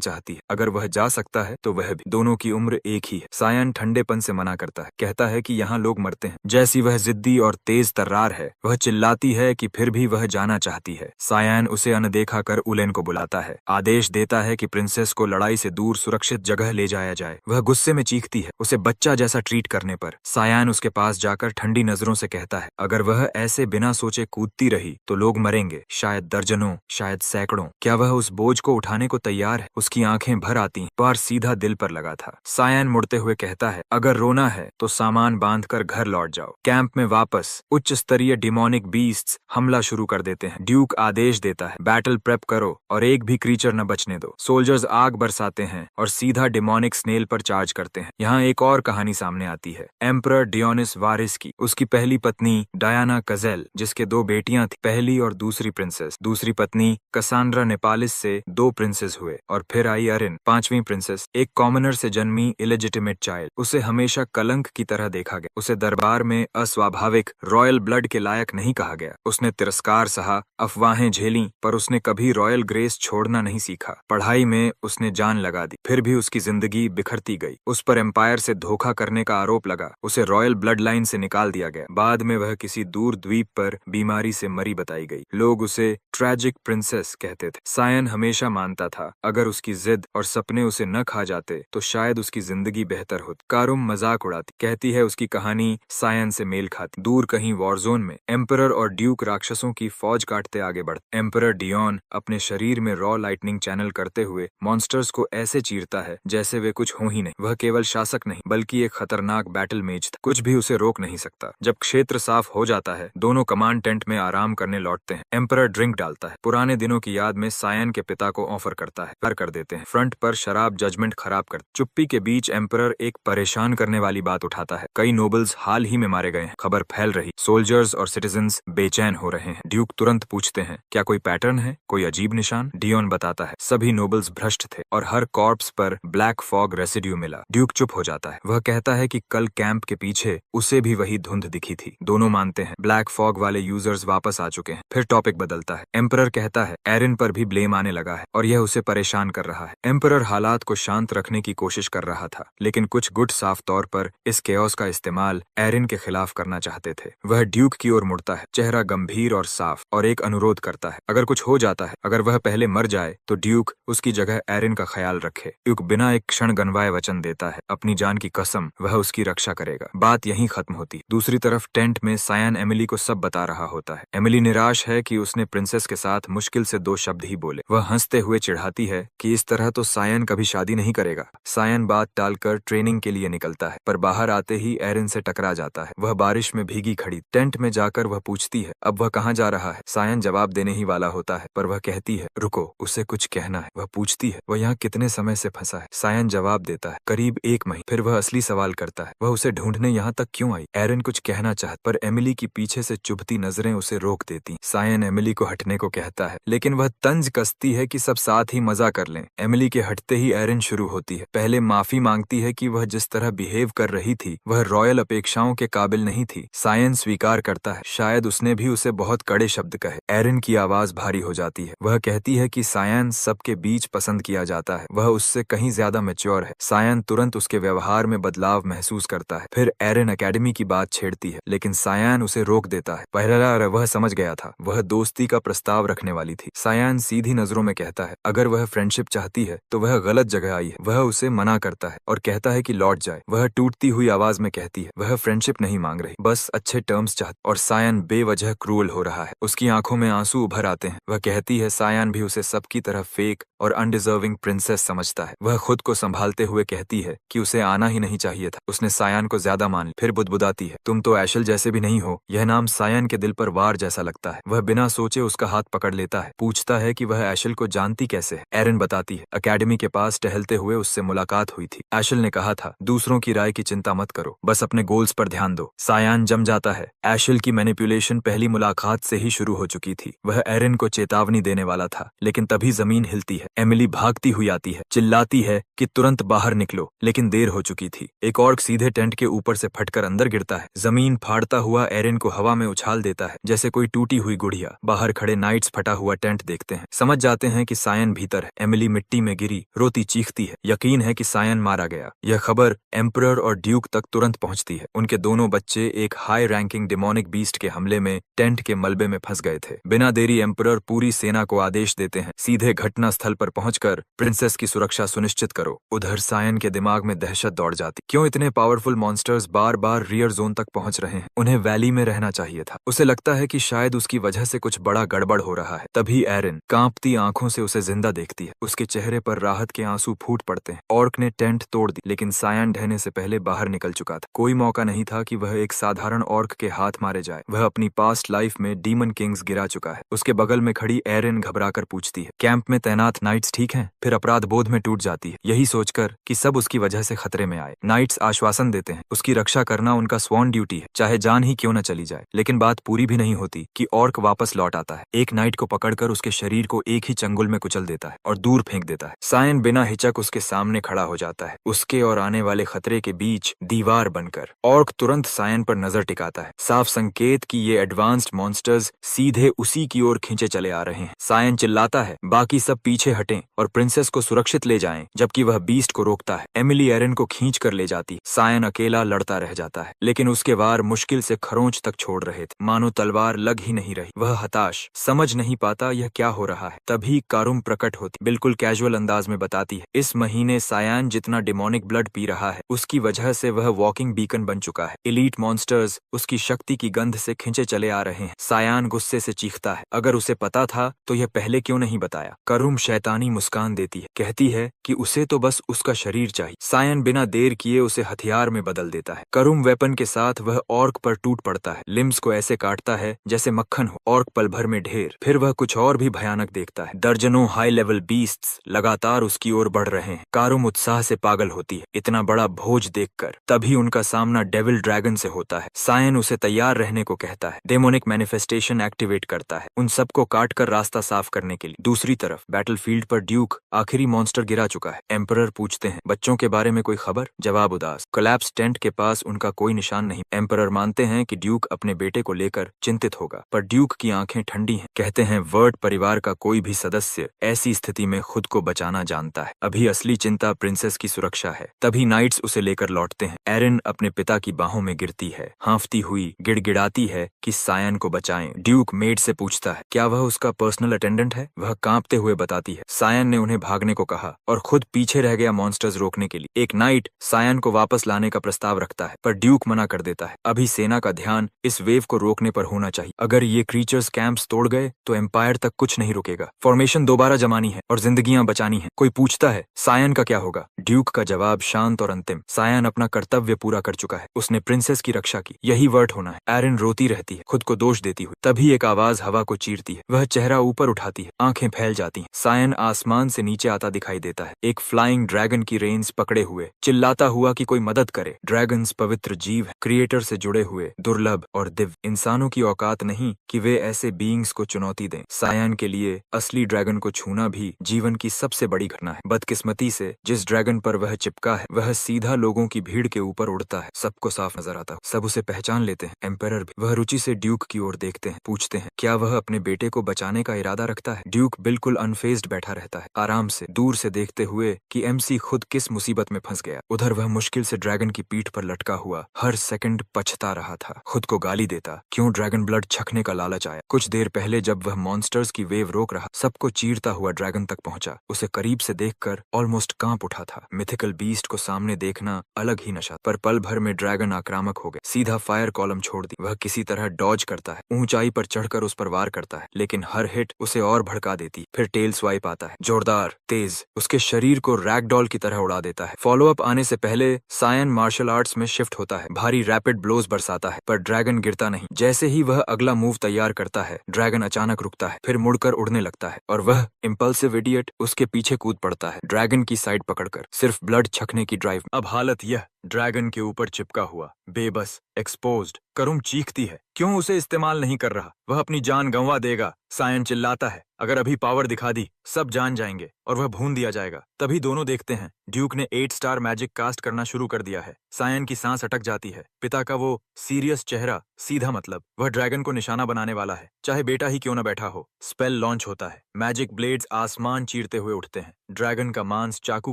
चाहती है। अगर वह जा सकता है तो वह भी। दोनों की उम्र एक ही है। सायन ठंडेपन से मना करता है, कहता है कि यहाँ लोग मरते हैं। जैसी वह जिद्दी और तेज तर्रार है, वह चिल्लाती है कि फिर भी वह जाना चाहती है। सायन उसे अनदेखा कर उलेन को बुलाता है, आदेश देता है कि प्रिंसेस को लड़ाई से दूर सुरक्षित जगह ले जाया जाए। वह गुस्से में चीखती है, उसे बच्चा जैसा ट्रीट करने पर। सायन उसके पास जाकर ठंडी नजरों से कहता है, अगर वह ऐसे बिना सोचे कूदती रही तो लोग मरेंगे, शायद दर्जनों, शायद सैकड़ों। क्या वह उस बोझ को उठाने को तैयार है? उसकी आंखें भर आती, पार सीधा दिल पर लगा था। सायन मुड़ते हुए कहता है, अगर रोना है तो सामान बांधकर घर लौट जाओ। कैंप में वापस उच्च स्तरीय डिमोनिक बीस्ट्स हमला शुरू कर देते हैं। ड्यूक आदेश देता है, बैटल प्रेप करो और एक भी क्रीचर न बचने दो। सोल्जर्स आग बरसाते हैं और सीधा डिमोनिक स्नेल पर चार्ज करते हैं। यहाँ एक और कहानी सामने आती है, एम्परर डियोनिस वारिस की। उसकी पहली पत्नी डायना कजेल, जिसके दो बेटियां थी, पहली और दूसरी प्रिंसेस। दूसरी पत्नी कसांड्रा नेपालिस से दो प्रिंसेस हुए और फिर आई अरिन, पांचवी प्रिंसेस। एक कॉमनर से जन्मी इलेजिटिमेट चाइल्ड। उसे हमेशा कलंक की तरह देखा गया। उसे दरबार में अस्वाभाविक रॉयल ब्लड के लायक नहीं कहा गया। उसने तिरस्कार सहा, अफवाहें झेली, पर उसने कभी रॉयल ग्रेस छोड़ना नहीं सीखा। पढ़ाई में उसने जान लगा दी, फिर भी उसकी जिंदगी बिखरती गई। उस पर एम्पायर से धोखा करने का आरोप लगा। उसे रॉयल ब्लड लाइन से निकाल दिया गया। बाद में वह किसी दूर द्वीप पर बीमारी से मरी बताई गई। लोग उसे ट्रैजिक प्रिंसेस कहते थे। सायन हमेशा मानता था, अगर उसकी जिद और सपने उसे न खा जाते तो शायद उसकी जिंदगी बेहतर होती। कारुम मजाक उड़ाती, कहती है उसकी कहानी सायन से मेल खाती। दूर कहीं वॉरजोन में एम्परर और ड्यूक राक्षसों की फौज काटते आगे बढ़ते। एम्परर डियोन अपने शरीर में रॉ लाइटनिंग चैनल करते हुए मॉन्स्टर्स को ऐसे चीरता है जैसे वे कुछ हो ही नहीं। वह केवल शासक नहीं बल्कि एक खतरनाक बैटल मेज था। कुछ भी उसे रोक नहीं सकता। जब क्षेत्र साफ हो जाता है, दोनों कमांड टेंट में आराम करने लौटते हैं। एम्परर ड्रिंक डालता है। पुराने दिनों की याद में सायन के पिता को ऑफर करता है, कर देते हैं। फ्रंट पर शराब जजमेंट खराब कर। चुप्पी के बीच एम्परर एक परेशान करने वाली बात उठाता है, कई नोबल्स हाल ही में मारे गए हैं। खबर फैल रही, सोल्जर्स और सिटीजन्स बेचैन हो रहे हैं। ड्यूक तुरंत पूछते हैं, क्या कोई पैटर्न है, कोई अजीब निशान? डियोन बताता है, सभी नोबल्स भ्रष्ट थे और हर कॉर्प्स पर ब्लैक फॉग रेसिड्यू मिला। ड्यूक चुप हो जाता है। वह कहता है कि कल कैंप के पीछे उसे भी वही धुंध दिखी थी। दोनों मानते हैं ब्लैक फॉग वाले यूजर्स वापस आ चुके हैं। फिर टॉपिक बदलता है। एम्परर कहता है एरिन पर भी ब्लेम आने लगा है और यह उसे परेशान कर रहा है। एम्परर हालात को शांत रखने की कोशिश कर रहा था, लेकिन कुछ गुट साफ तौर पर इस केओस का इस्तेमाल एरिन के खिलाफ करना चाहते थे। वह ड्यूक की ओर मुड़ता है, चेहरा गंभीर और साफ, और एक अनुरोध करता है, अगर कुछ हो जाता है, अगर वह पहले मर जाए तो ड्यूक उसकी जगह एरिन का ख्याल रखे। ड्यूक बिना एक क्षण गनवाए वचन देता है, अपनी जान की कसम, वह उसकी रक्षा करेगा। बात यहीं खत्म होती। दूसरी तरफ टेंट में सायन एमिली को सब बता रहा होता है। एमिली निराश है कि उसने प्रिंसेस के साथ मुश्किल से 2 शब्द ही बोले। वह हंसते हुए चिढ़ाती है कि इस तरह तो सायन कभी शादी नहीं करेगा। सायन बात टालकर ट्रेनिंग के लिए निकलता है, पर बाहर आते ही एरिन से टकरा जाता है। वह बारिश में भीगी खड़ी। टेंट में जाकर वह पूछती है, अब वह कहाँ जा रहा है? सायन जवाब देने ही वाला होता है, पर वह कहती है, रुको, उसे कुछ कहना है। वह पूछती है, वह यहाँ कितने समय से फंसा है? सायन जवाब देता है, करीब 1 महीना। आई? फिर वह असली सवाल करता है, वह उसे ढूंढने यहाँ तक क्यों आई? एरिन कुछ कहना चाहता पर एमिली की पीछे से चुभती नजरें उसे रोक देती। सायन एमिली को हटने को कहता है, लेकिन वह तंज कसती है कि सब साथ ही मजा कर लें। एमिली के हटते ही एरिन शुरू होती है। पहले माफी मांगती है कि वह जिस तरह बिहेव कर रही थी वह रॉयल अपेक्षाओं के काबिल नहीं थी। सायन स्वीकार करता है, शायद उसने भी उसे बहुत कड़े शब्द कहे। एरिन की आवाज भारी हो जाती है। वह कहती है कि सायन सबके बीच पसंद किया जाता है, वह उससे कहीं ज्यादा मैच्योर है। सायन तुरंत उसके व्यवहार में बदलाव महसूस करता है। फिर एरिन एकेडमी की बात छेड़ती है, लेकिन सायन उसे रोक देता है। पहला वह समझ गया था, वह दोस्ती का प्रस्ताव रखने वाली थी। सायन सीधी नजरों में कहता है, अगर वह फ्रेंडशिप चाहती है तो वह गलत जगह आई है। वह उसे मना करता है और कहता है कि लौट जाए। वह टूटती हुई आवाज में कहती है, वह फ्रेंडशिप नहीं मांग रही, बस अच्छे टर्म्स चाहती। और सायन बेवजह क्रूअल हो रहा है। उसकी आंखों में आंसू उभर आते हैं। वह कहती है सायन भी उसे सबकी तरह फेक और अनडिजर्विंग प्रिंसेस समझता है। वह खुद को संभालते हुए कहती है कि उसे आना ही नहीं चाहिए था, उसने सायन को ज्यादा मान लिया। फिर बुदबुदाती है, तुम तो एशल जैसे भी नहीं हो। यह नाम सायन के दिल पर वार जैसा लगता है। वह बिना सोचे उसका हाथ पकड़ लेता है, पूछता है कि वह एशल को जानती कैसे है। एरिन बताती है, अकेडमी के पास टहलते हुए उससे मुलाकात हुई थी। एशल ने कहा था, दूसरों की राय की चिंता मत करो, बस अपने गोल्स पर ध्यान दो। सायन जम जाता है। एशल की मैनिपुलेशन पहली मुलाकात से ही शुरू हो चुकी थी। वह एरिन को चेतावनी देने वाला था, लेकिन तभी जमीन हिलती है। एमिली भागती हुई आती है, चिल्लाती है कि तुरंत बाहर निकलो, लेकिन देर हो चुकी थी। एक ऑर्क सीधे टेंट के ऊपर से फटकर अंदर गिरता है। जमीन फाड़ता हुआ एरिन को हवा में उछाल देता है जैसे कोई टूटी हुई गुड़िया। बाहर खड़े नाइट्स फटा हुआ टेंट देखते हैं, समझ जाते हैं कि सायन भीतर है। एमिली मिट्टी में गिरी रोती चीखती है। यकीन है कि सायन मारा गया। यह खबर एम्परर और ड्यूक तक तुरंत पहुंचती है। उनके दोनों बच्चे एक हाई रैंकिंग डिमोनिक बीस्ट के हमले में टेंट के मलबे में फंस गए थे। बिना देरी एम्परर पूरी सेना को आदेश देते हैं, सीधे घटना स्थल पर पहुंचकर प्रिंसेस की सुरक्षा सुनिश्चित करो। उधर सायन के दिमाग में दहशत दौड़ जाती, क्यों इतने पावरफुल मॉन्स्टर्स बार बार रियर जोन तक पहुंच रहे हैं? उन्हें वैली में रहना चाहिए था। उसे लगता है कि शायद उसकी वजह से कुछ बड़ा गड़बड़ हो रहा है। तभी एरिन कांपती आंखों से उसे जिंदा देखती है। उसके चेहरे पर राहत के आंसू फूट पड़ते हैं। ऑर्क ने टेंट तोड़ दी, लेकिन सायन ढहने से पहले बाहर निकल चुका था। कोई मौका नहीं था कि वह एक साधारण ऑर्क के हाथ मारे जाए। वह अपनी पास्ट लाइफ में डीमन किंग्स गिरा चुका है। उसके बगल में खड़ी एरिन घबराकर पूछती है, कैंप में तैनात नाइट्स ठीक हैं? फिर अपराध बोध में टूट जाती है, यही सोचकर कि सब उसकी वजह से खतरे में आए। नाइट्स आश्वासन देते हैं, उसकी रक्षा करना उनका स्वॉन ड्यूटी है, चाहे जान ही क्यों न चली जाए। लेकिन बात पूरी भी नहीं होती कि ऑर्क वापस लौट आता है। एक नाइट को पकड़कर उसके शरीर को एक ही चंगुल में कुचल देता है और दूर फेंक देता है। सायन बिना हिचक उसके सामने खड़ा हो जाता है, उसके और आने वाले खतरे के बीच दीवार बनकर। ऑर्क तुरंत सायन पर नजर टिकाता है, साफ संकेत कि ये एडवांस्ड मॉन्स्टर्स सीधे उसी की ओर खींचे चले आ रहे हैं। सायन चिल्लाता है, बाकी सब पीछे हटें और प्रिंसेस को सुरक्षित ले जाएं, जबकि वह बीस्ट को रोकता है। एमिली एरिन को खींच कर ले जाती। सायन अकेला लड़ता रह जाता है, लेकिन उसके वार मुश्किल से खरोंच तक छोड़ रहे थे, मानो तलवार लग ही नहीं रही। वह हताश, समझ नहीं पाता यह क्या हो रहा है। तभी कारुम प्रकट होती, बिल्कुल कैजुअल अंदाज में बताती है, इस महीने सायन जितना डिमोनिक ब्लड पी रहा है, उसकी वजह से वह वॉकिंग बीकन बन चुका है। एलीट मॉन्स्टर्स उसकी शक्ति की गंध से खिंचे चले आ रहे हैं। सायन गुस्से से चीखता है, अगर उसे पता था तो यह पहले क्यों नहीं बताया? कारुम शैतानी मुस्कान देती है, कहती है कि उसे तो बस उसका शरीर चाहिए। सायन बिना देर किए उसे हथियार में बदल देता है। कारुम वेपन के साथ वह ऑर्क पर टूट पड़ता है, लिम्स को ऐसे काटता है जैसे मक्खन हो। ऑर्क पल भर में ढेर। फिर वह कुछ और भी भयानक देखता है, दर्जनों हाई लेवल बीस्ट्स लगातार उसकी ओर बढ़ रहे हैं। कारुम उत्साह से पागल होती है, इतना बड़ा भोज देखकर। तभी उनका सामना डेविल ड्रैगन से होता है। सायन उसे तैयार रहने को कहता है, डेमोनिक मैनिफेस्टेशन एक्टिवेट करता है, उन सबको काट कर रास्ता साफ करने के लिए। दूसरी तरफ बैटलफील्ड पर ड्यूक आखिरी मॉन्स्टर गिरा चुका है। एम्परर पूछते हैं, बच्चों के बारे में कोई खबर? जवाब उदास। कोलैप्स टेंट के पास उनका कोई निशान नहीं। एम्परर मानते हैं कि ड्यूक अपने बेटे को लेकर चिंतित होगा, पर ड्यूक की आंखें ठंडी हैं। कहते हैं, वर्ड परिवार का कोई भी सदस्य ऐसी स्थिति में खुद को बचाना जानता है। अभी असली चिंता प्रिंसेस की सुरक्षा है। तभी नाइट्स उसे लेकर लौटते हैं। एरिन अपने पिता की बाहों में गिरती है, हांफती हुई गिड़गिड़ाती है कि सायन को बचाएं। ड्यूक मेड से पूछता है, क्या वह उसका पर्सनल अटेंडेंट है? वह कांपते हुए बताती है, सायन ने उन्हें भागने को कहा और खुद पीछे रह गया मॉन्स्टर्स रोकने के लिए। एक नाइट सायन को वापस लाने का प्रस्ताव रखता है, पर ड्यूक मना कर देता है। अभी सेना का ध्यान इस वेव को रोकने पर होना चाहिए। अगर ये क्रीचर्स कैंप्स तोड़ गए तो एम्पायर तक कुछ नहीं रुकेगा। फॉर्मेशन दोबारा जमानी है और जिंदगियां बचानी है। कोई पूछता है, सायन का क्या होगा? ड्यूक का जवाब शांत और अंतिम, सायन अपना कर्तव्य पूरा कर चुका है, उसने प्रिंसेस की रक्षा की, यही वर्ट होना है। एरिन रोती रहती है, खुद को दोष देती हुई। तभी एक आवाज हवा को चीरती है। वह चेहरा ऊपर उठाती है, आंखें फैल जाती हैं। सायन सायन आसमान से नीचे आता दिखाई देता है, एक फ्लाइंग ड्रैगन की रेंज पकड़े हुए, चिल्लाता हुआ कि कोई मदद करे। ड्रैगन्स पवित्र जीव है, क्रिएटर से जुड़े हुए, दुर्लभ और दिव्य। इंसानों की औकात नहीं कि वे ऐसे बीइंग्स को चुनौती दें। सायन के लिए असली ड्रैगन को छूना भी जीवन की सबसे बड़ी घटना है। बदकिस्मती से जिस ड्रैगन पर वह चिपका है वह सीधा लोगों की भीड़ के ऊपर उड़ता है, सबको साफ नजर आता है, सब उसे पहचान लेते हैं, एम्पायर भी। वह रुचि से ड्यूक की ओर देखते हैं, पूछते हैं क्या वह अपने बेटे को बचाने का इरादा रखता है। ड्यूक बिल्कुल अनफेज्ड बैठा रहता है, आराम से दूर से देखते हुए कि एमसी खुद किस मुसीबत में फंस गया। उधर वह मुश्किल से ड्रैगन की पीठ पर लटका हुआ हर सेकंड पछता रहा था, खुद को गाली देता, क्यों ड्रैगन ब्लड छकने का लालच आया। कुछ देर पहले जब वह मॉन्स्टर्स की वेव रोक रहा, सबको चीरता हुआ ड्रैगन तक पहुंचा, उसे करीब से देखकर ऑलमोस्ट कांप उठा था। मिथिकल बीस्ट को सामने देखना अलग ही नशा, पर पल भर में ड्रैगन आक्रामक हो गए, सीधा फायर कॉलम छोड़ दी। वह किसी तरह डॉज करता है, ऊंचाई पर चढ़कर उस पर वार करता है, लेकिन हर हिट उसे और भड़का देती। फिर टेल स्वाइप आता है, जोरदार, तेज, उसके शरीर को रैगडॉल की तरह उड़ा देता है। फॉलो अप आने से पहले सायन मार्शल आर्ट्स में शिफ्ट होता है, भारी रैपिड ब्लोज बरसाता है, पर ड्रैगन गिरता नहीं। जैसे ही वह अगला मूव तैयार करता है, ड्रैगन अचानक रुकता है, फिर मुड़कर उड़ने लगता है, और वह इम्पल्सिव इडियट उसके पीछे कूद पड़ता है, ड्रैगन की साइड पकड़कर, सिर्फ ब्लड छकने की ड्राइव। अब हालत यह, ड्रैगन के ऊपर चिपका हुआ, बेबस, एक्सपोज्ड। करुम चीखती है, क्यों उसे इस्तेमाल नहीं कर रहा, वह अपनी जान गंवा देगा। सायन चिल्लाता है, अगर अभी पावर दिखा दी सब जान जाएंगे और वह भून दिया जाएगा। तभी दोनों देखते हैं ड्यूक ने 8 स्टार मैजिक कास्ट करना शुरू कर दिया है। सायन की सांस अटक जाती है, पिता का वो सीरियस चेहरा, सीधा मतलब, वह ड्रैगन को निशाना बनाने वाला है, चाहे बेटा ही क्यों न बैठा हो। स्पेल लॉन्च होता है, मैजिक ब्लेड्स आसमान चीरते हुए उठते हैं, ड्रैगन का मांस चाकू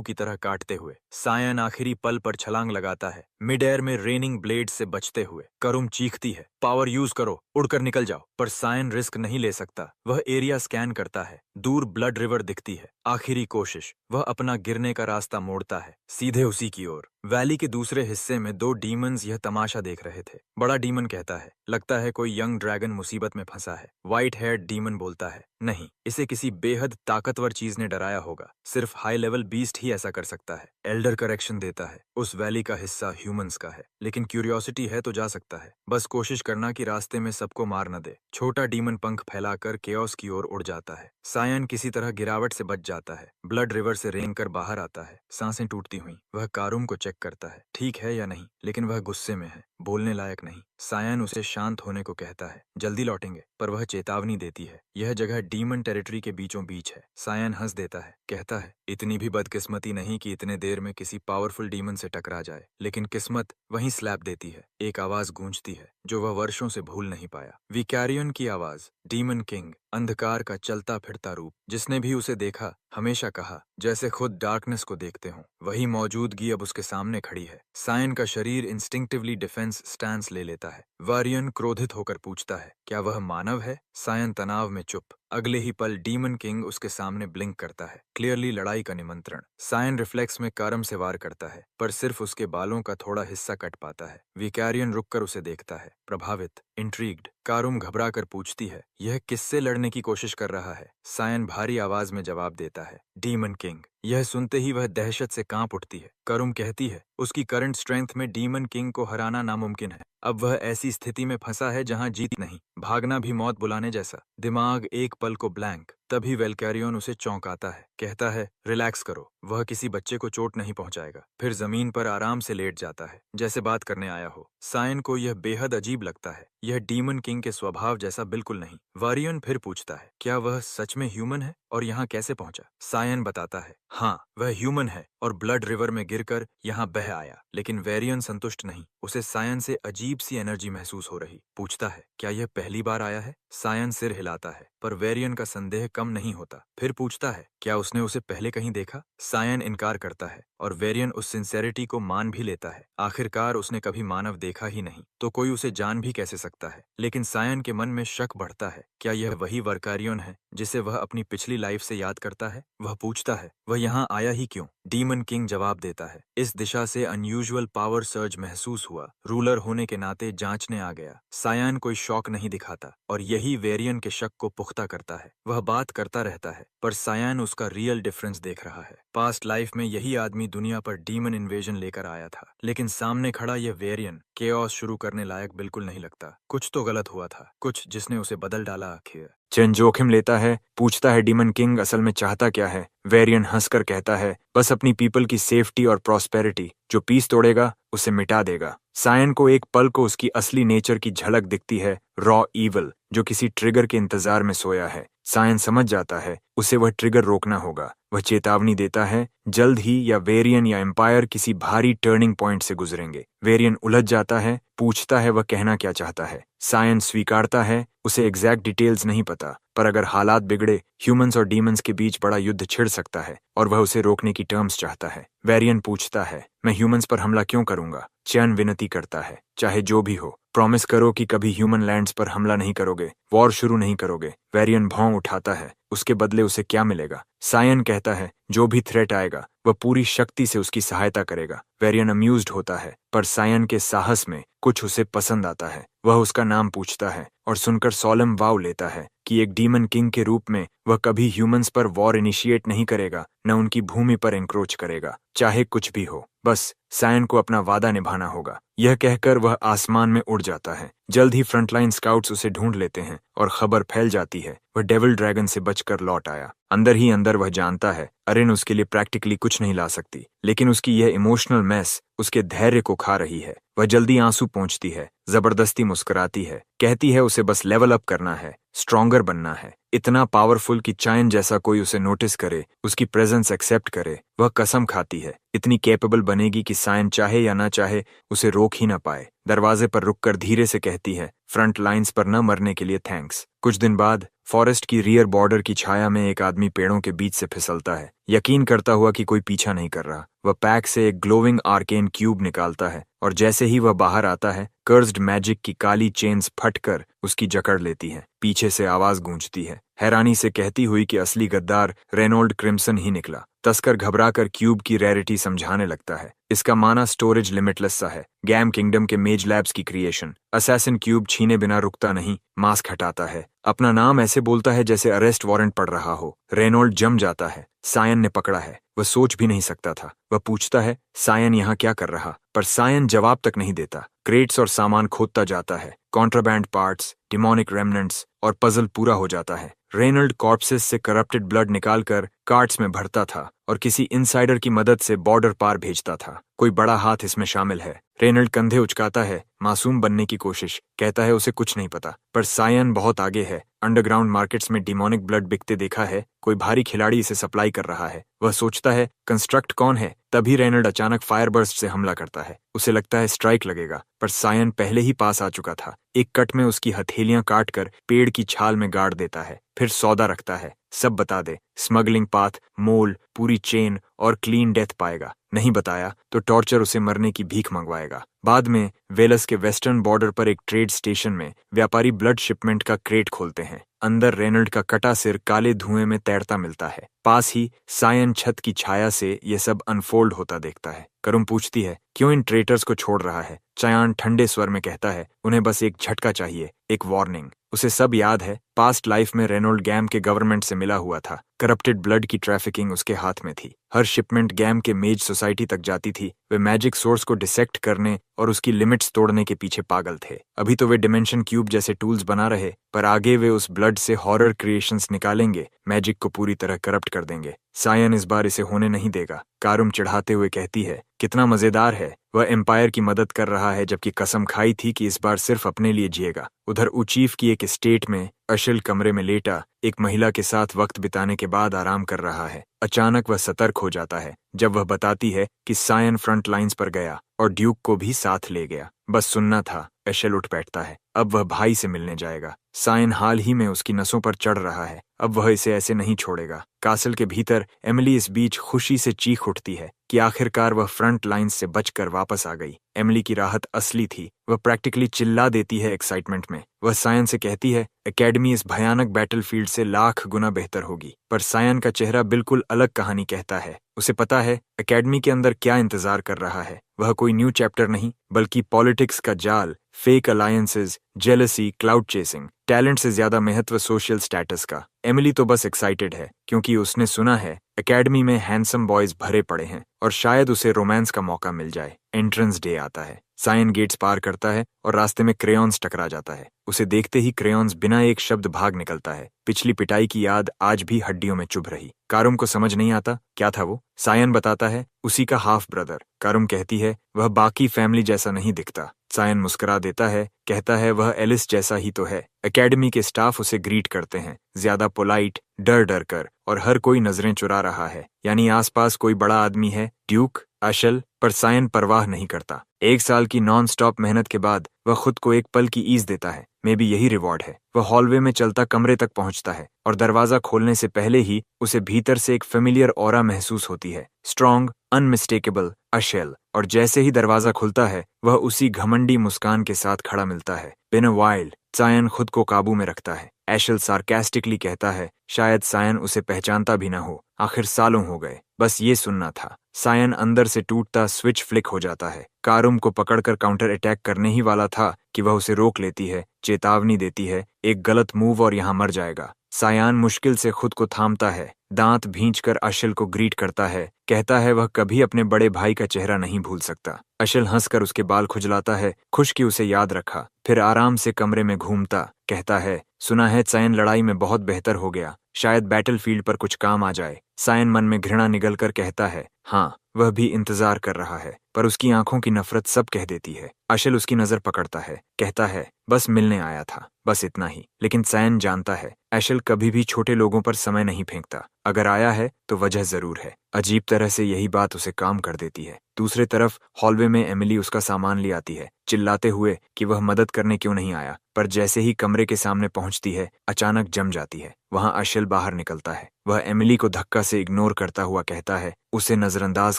की तरह काटते हुए। सायन आखिरी पल पर छलांग लगाता है, मिड एयर में रेनिंग ब्लेड से बचते हुए। करुम चीखती है, पावर यूज करो, उड़कर निकल जाओ, पर सायन रिस्क नहीं ले सकता। वह एरिया स्कैन करता है, दूर ब्लड रिवर दिखती है, आखिरी कोशिश। वह अपना गिरने का रास्ता मोड़ता है, सीधे उसी की ओर। वैली के दूसरे हिस्से में 2 डीमंस यह तमाशा देख रहे थे। बड़ा डीमन कहता है, लगता है कोई यंग ड्रैगन मुसीबत में फंसा है। व्हाइट हेयर्ड डीमन बोलता है, नहीं, इसे किसी बेहद ताकतवर चीज ने डराया होगा, सिर्फ हाई लेवल बीस्ट ही ऐसा कर सकता है। एल्डर करेक्शन देता है, उस वैली का हिस्सा ह्यूमंस का है, लेकिन क्यूरियोसिटी है तो जा सकता है, बस कोशिश करना कि रास्ते में सबको मार न दे। छोटा डीमन पंख फैलाकर केओस की ओर उड़ जाता है। सायन किसी तरह गिरावट से बच जाता है, ब्लड रिवर से रेंग कर बाहर आता है, सांसें टूटती हुई। वह कारुम को चेक करता है, ठीक है या नहीं, लेकिन वह गुस्से में है, बोलने लायक नहीं। सायन उसे शांत होने को कहता है, जल्दी लौटेंगे, पर वह चेतावनी देती है, यह जगह डीमन टेरिटरी के बीचों बीच है। सायन हंस देता है, कहता है, इतनी भी बदकिस्मती नहीं कि इतने देर में किसी पावरफुल डीमन से टकरा जाए, लेकिन किस्मत वहीं स्लैप देती है। एक आवाज गूंजती है जो वह वर्षों से भूल नहीं पाया, विकैरियन की आवाज, डीमन किंग, अंधकार का चलता फिरता रूप, जिसने भी उसे देखा हमेशा कहा जैसे खुद डार्कनेस को देखते हों। वही मौजूदगी अब उसके सामने खड़ी है। सायन का शरीर इंस्टिंक्टिवली डिफेंस स्टैंस ले लेता है। वारियन क्रोधित होकर पूछता है, क्या वह मानव है? सायन तनाव में चुप। अगले ही पल डीमन किंग उसके सामने ब्लिंक करता है, क्लियरली लड़ाई का निमंत्रण। सायन रिफ्लेक्स में कारम से वार करता है, पर सिर्फ उसके बालों का थोड़ा हिस्सा कट पाता है। विकैरियन रुककर उसे देखता है, प्रभावित, इंट्रीग्ड। कारुम घबरा कर पूछती है, यह किससे लड़ने की कोशिश कर रहा है? सायन भारी आवाज में जवाब देता है, डीमन किंग। यह सुनते ही वह दहशत से कांप उठती है। करुम कहती है, उसकी करंट स्ट्रेंथ में डीमन किंग को हराना नामुमकिन है। अब वह ऐसी स्थिति में फंसा है जहां जीत नहीं, भागना भी मौत बुलाने जैसा। दिमाग एक पल को ब्लैंक। तभी वेलकैरियन उसे चौंकाता है, कहता है, रिलैक्स करो, वह किसी बच्चे को चोट नहीं पहुंचाएगा। फिर जमीन पर आराम से लेट जाता है, जैसे बात करने आया हो। सायन को यह बेहद अजीब लगता है, यह डीमन किंग के स्वभाव जैसा बिल्कुल नहीं। वारियन फिर पूछता है, क्या वह सच में ह्यूमन है और यहाँ कैसे पहुंचा? सायन बताता है, हाँ, वह ह्यूमन है और ब्लड रिवर में गिरकर यहाँ बह आया। लेकिन वेरियन संतुष्ट नहीं, उसे सायन से अजीब सी एनर्जी महसूस हो रही। पूछता है, क्या यह पहली बार आया है? सायन सिर हिलाता है, पर वेरियन का संदेह कम नहीं होता। फिर पूछता है, क्या उसने उसे पहले कहीं देखा? सायन इनकार करता है और वेरियन उस सिंसेरिटी को मान भी लेता है। आखिरकार उसने कभी मानव देखा ही नहीं, तो कोई उसे जान भी कैसे सकता है? लेकिन सायन के मन में शक बढ़ता है, क्या यह वही वर्कारियन है जिसे वह अपनी पिछली लाइफ से याद करता है? वह पूछता है, वह यहाँ आया ही क्यों? डीमन किंग जवाब देता है, इस दिशा से अनयूजुअल पावर सर्ज महसूस हुआ, रूलर होने के नाते जांचने आ गया। सायन कोई शौक नहीं दिखाता और यही वेरियन के शक को पुख्ता करता है। वह बात करता रहता है, पर सायन उसका रियल डिफरेंस देख रहा है। पास्ट लाइफ में यही आदमी दुनिया पर डीमन इन्वेजन लेकर आया था, लेकिन सामने खड़ा यह वेरियन केओस शुरू करने लायक बिल्कुल नहीं लगता। कुछ तो गलत हुआ था, कुछ जिसने उसे बदल डाला। आखिर चेन जोखिम लेता है, पूछता है डीमन किंग असल में चाहता क्या है। वेरियन हंसकर कहता है बस अपनी पीपल की सेफ्टी और प्रॉस्पेरिटी। जो पीस तोड़ेगा उसे मिटा देगा। सायन को एक पल को उसकी असली नेचर की झलक दिखती है, रॉ ईवल, जो किसी ट्रिगर के इंतजार में सोया है। सायन समझ जाता है उसे वह ट्रिगर रोकना होगा। वह चेतावनी देता है जल्द ही या वेरियन या एम्पायर किसी भारी टर्निंग पॉइंट से गुजरेंगे। वेरियन उलझ जाता है, पूछता है वह कहना क्या चाहता है। सायन स्वीकारता है उसे एग्जैक्ट डिटेल्स नहीं पता, पर अगर हालात बिगड़े ह्यूमंस और डीमंस के बीच बड़ा युद्ध छिड़ सकता है और वह उसे रोकने की टर्म्स चाहता है। वेरियन पूछता है मैं ह्यूमंस पर हमला क्यों करूंगा। चैन विनती करता है चाहे जो भी हो प्रॉमिस करो कि कभी ह्यूमन लैंड्स पर हमला नहीं करोगे, वॉर शुरू नहीं करोगे। वेरियन भौं उठाता है, उसके बदले उसे क्या मिलेगा। सायन कहता है जो भी थ्रेट आएगा वह पूरी शक्ति से उसकी सहायता करेगा। वेरियन अम्यूज्ड होता है, पर सायन के साहस में कुछ उसे पसंद आता है। वह उसका नाम पूछता है और सुनकर सोलम वाव लेता है कि एक डीमन किंग के रूप में वह कभी ह्यूमंस पर वॉर इनिशिएट नहीं करेगा, न उनकी भूमि पर एंक्रोच करेगा, चाहे कुछ भी हो। बस सायन को अपना वादा निभाना होगा। यह कहकर वह आसमान में उड़ जाता है। जल्द ही फ्रंटलाइन स्काउट्स उसे ढूंढ लेते हैं और खबर फैल जाती है वह डेविल ड्रैगन से बचकर लौट आया। अंदर ही अंदर वह जानता है अरिन उसके लिए प्रैक्टिकली कुछ नहीं ला सकती, लेकिन उसकी यह इमोशनल मैस उसके धैर्य को खा रही है। वह जल्दी आंसू पोंछती है, जबरदस्ती मुस्कुराती है, कहती है उसे बस लेवल अप करना है, स्ट्रॉन्गर बनना है, इतना पावरफुल कि चायन जैसा कोई उसे नोटिस करे, उसकी प्रेजेंस एक्सेप्ट करे। वह कसम खाती है इतनी कैपेबल बनेगी कि सायन चाहे या ना चाहे उसे रोक ही ना पाए। दरवाजे पर रुककर धीरे से कहती है फ्रंट लाइंस पर न मरने के लिए थैंक्स। कुछ दिन बाद फॉरेस्ट की रियर बॉर्डर की छाया में एक आदमी पेड़ों के बीच से फिसलता है, यकीन करता हुआ कि कोई पीछा नहीं कर रहा। वह पैक से एक ग्लोविंग आर्केन क्यूब निकालता है और जैसे ही वह बाहर आता है कर्स्ड मैजिक की काली चेन्स फटकर उसकी जकड़ लेती हैं। पीछे से आवाज गूंजती है, हैरानी से कहती हुई कि असली गद्दार रेनोल्ड क्रिम्सन ही निकला। तस्कर घबराकर क्यूब की रैरिटी समझाने लगता है। इसका माना स्टोरेज लिमिटलेस सा है, गैम किंगडम के मेज लैब्स की क्रिएशन। असैसिन क्यूब छीने बिना रुकता नहीं, मास्क हटाता है, अपना नाम ऐसे बोलता है जैसे अरेस्ट वारंट पड़ रहा हो। रेनोल्ड जम जाता है, सायन ने पकड़ा है, वह सोच भी नहीं सकता था। वह पूछता है सायन यहाँ क्या कर रहा, पर सायन जवाब तक नहीं देता। क्रेट्स और सामान खोदता जाता है, कॉन्ट्राबैंड पार्ट्स, डिमोनिक रेमनेंट्स और पजल पूरा हो जाता है। रेनल्ड कॉर्प्सेस से करप्टेड ब्लड निकालकर कार्ट्स में भरता था और किसी इनसाइडर की मदद से बॉर्डर पार भेजता था। कोई बड़ा हाथ इसमें शामिल है। रेनल्ड कंधे उचकाता है, मासूम बनने की कोशिश, कहता है उसे कुछ नहीं पता, पर सायन बहुत आगे है। अंडरग्राउंड मार्केट्स में डिमोनिक ब्लड बिकते देखा है, कोई भारी खिलाड़ी इसे सप्लाई कर रहा है। वह सोचता है कंस्ट्रक्ट कौन है, तभी रेनल्ड अचानक फायरबर्स्ट से हमला करता है। उसे लगता है स्ट्राइक लगेगा, पर सायन पहले ही पास आ चुका था। एक कट में उसकी हथेलियां काटकर पेड़ की छाल में गाड़ देता है, फिर सौदा रखता है, सब बता दे, स्मगलिंग पाथ, मोल, पूरी चेन और क्लीन डेथ पाएगा। नहीं बताया तो टॉर्चर उसे मरने की भीख मंगवाएगा। बाद में वेलस के वेस्टर्न बॉर्डर पर एक ट्रेड स्टेशन में व्यापारी ब्लड शिपमेंट का क्रेट खोलते हैं। अंदर रेनल्ड का कटा सिर काले धुएं में तैरता मिलता है। पास ही सायन छत की छाया से ये सब अनफोल्ड होता देखता है। करुम पूछती है क्यों इन ट्रेटर्स को छोड़ रहा है। चायान ठंडे स्वर में कहता है उन्हें बस एक झटका चाहिए, एक वार्निंग। उसे सब याद है, पास्ट लाइफ में रेनोल्ड गैम के गवर्नमेंट से मिला हुआ था। करप्टेड ब्लड की ट्रैफिकिंग उसके हाथ में थी। हर शिपमेंट गैम के मेज सोसाइटी तक जाती थी। वे मैजिक सोर्स को डिसेक्ट करने और उसकी लिमिट्स तोड़ने के पीछे पागल थे। अभी तो वे डिमेंशन क्यूब जैसे टूल्स बना रहे, पर आगे वे उस ब्लड से हॉरर क्रिएशंस निकालेंगे, मैजिक को पूरी तरह करप्ट कर देंगे। सायन इस बार इसे होने नहीं देगा। कारुम चिढ़ाते हुए कहती है कितना मजेदार है, वह एम्पायर की मदद कर रहा है जबकि कसम खाई थी कि इस बार सिर्फ अपने लिए जिएगा। उधर उचीफ की एक स्टेट में अशिल कमरे में लेटा एक महिला के साथ वक्त बिताने के बाद आराम कर रहा है। अचानक वह सतर्क हो जाता है जब वह बताती है कि सायन फ्रंट लाइंस पर गया और ड्यूक को भी साथ ले गया। बस सुनना था। एशेल उठ बैठता है, अब वह भाई से मिलने जाएगा। सायन हाल ही में उसकी नसों पर चढ़ रहा है, अब वह इसे ऐसे नहीं छोड़ेगा। कासल के भीतर एमिली इस बीच खुशी से चीख उठती है कि आखिरकार वह फ्रंट लाइन्स से बचकर वापस आ गई। एमिली की राहत असली थी, वह प्रैक्टिकली चिल्ला देती है एक्साइटमेंट में। वह सायन से कहती है एकेडमी इस भयानक बैटलफील्ड से लाख गुना बेहतर होगी। पर सायन का चेहरा बिल्कुल अलग कहानी कहता है। उसे पता है एकेडमी के अंदर क्या इंतजार कर रहा है। वह कोई न्यू चैप्टर नहीं, बल्कि पॉलिटिक्स का जाल, fake alliances, jealousy, cloud chasing, talent से ज्यादा महत्व सोशल स्टेटस का। एमिली तो बस एक्साइटेड है क्योंकि उसने सुना है एकेडमी में हैंडसम बॉयज भरे पड़े हैं और शायद उसे रोमांस का मौका मिल जाए। एंट्रेंस डे आता है। सायन गेट्स पार करता है और रास्ते में क्रेयॉन्स टकरा जाता है। उसे देखते ही क्रेयॉन्स बिना एक शब्द भाग निकलता है। पिछली पिटाई की याद आज भी हड्डियों में चुभ रही। कारुम को समझ नहीं आता क्या था वो। सायन बताता है उसी का हाफ ब्रदर। कारुम कहती है वह बाकी फैमिली जैसा नहीं दिखता। सायन मुस्कुरा देता है, कहता है वह एलिस जैसा ही तो है। एकेडमी के स्टाफ उसे ग्रीट करते हैं, ज्यादा पोलाइट, डर डर कर, और हर कोई नजरें चुरा रहा है, यानी आसपास कोई बड़ा आदमी है, ड्यूक, अशल। पर सायन परवाह नहीं करता। 1 साल की नॉन स्टॉप मेहनत के बाद वह खुद को एक पल की ईज देता है। मे भी यही रिवॉर्ड है। वह हॉलवे में चलता कमरे तक पहुंचता है और दरवाजा खोलने से पहले ही उसे भीतर से एक फेमिलियर ऑरा महसूस होती है। Strong, unmistakable, अशेल। और जैसे ही दरवाजा खुलता है वह उसी घमंडी मुस्कान के साथ खड़ा मिलता है। बिन अ वाइल्ड, सायन खुद को काबू में रखता है। एशल सार्केस्टिकली कहता है शायद सायन उसे पहचानता भी ना हो, आखिर सालों हो गए, बस ये सुनना था। सायन अंदर से टूटता स्विच फ्लिक हो जाता है। कारुम को पकड़कर काउंटर अटैक करने ही वाला था कि वह उसे रोक लेती है, चेतावनी देती है एक गलत मूव और यहाँ मर जाएगा। सायान मुश्किल से खुद को थामता है, दांत भींचकर अशल को ग्रीट करता है, कहता है वह कभी अपने बड़े भाई का चेहरा नहीं भूल सकता। अशल हंसकर उसके बाल खुजलाता है, खुश कि उसे याद रखा। फिर आराम से कमरे में घूमता कहता है सुना है सायन लड़ाई में बहुत बेहतर हो गया, शायद बैटलफील्ड पर कुछ काम आ जाए। सायन मन में घृणा निगलकर कहता है हाँ, वह भी इंतजार कर रहा है, पर उसकी आंखों की नफरत सब कह देती है। अशल उसकी नजर पकड़ता है, कहता है बस मिलने आया था, बस इतना ही। लेकिन सायन जानता है अशल कभी भी छोटे लोगों पर समय नहीं फेंकता, अगर आया है तो वजह जरूर है। अजीब तरह से यही बात उसे काम कर देती है। दूसरे तरफ हॉलवे में एमिली उसका सामान ले आती है, चिल्लाते हुए कि वह मदद करने क्यों नहीं आया, पर जैसे ही कमरे के सामने पहुंचती है अचानक जम जाती है। वहां अशल बाहर निकलता है। वह एमिली को धक्का से इग्नोर करता हुआ कहता है उसे नजरअंदाज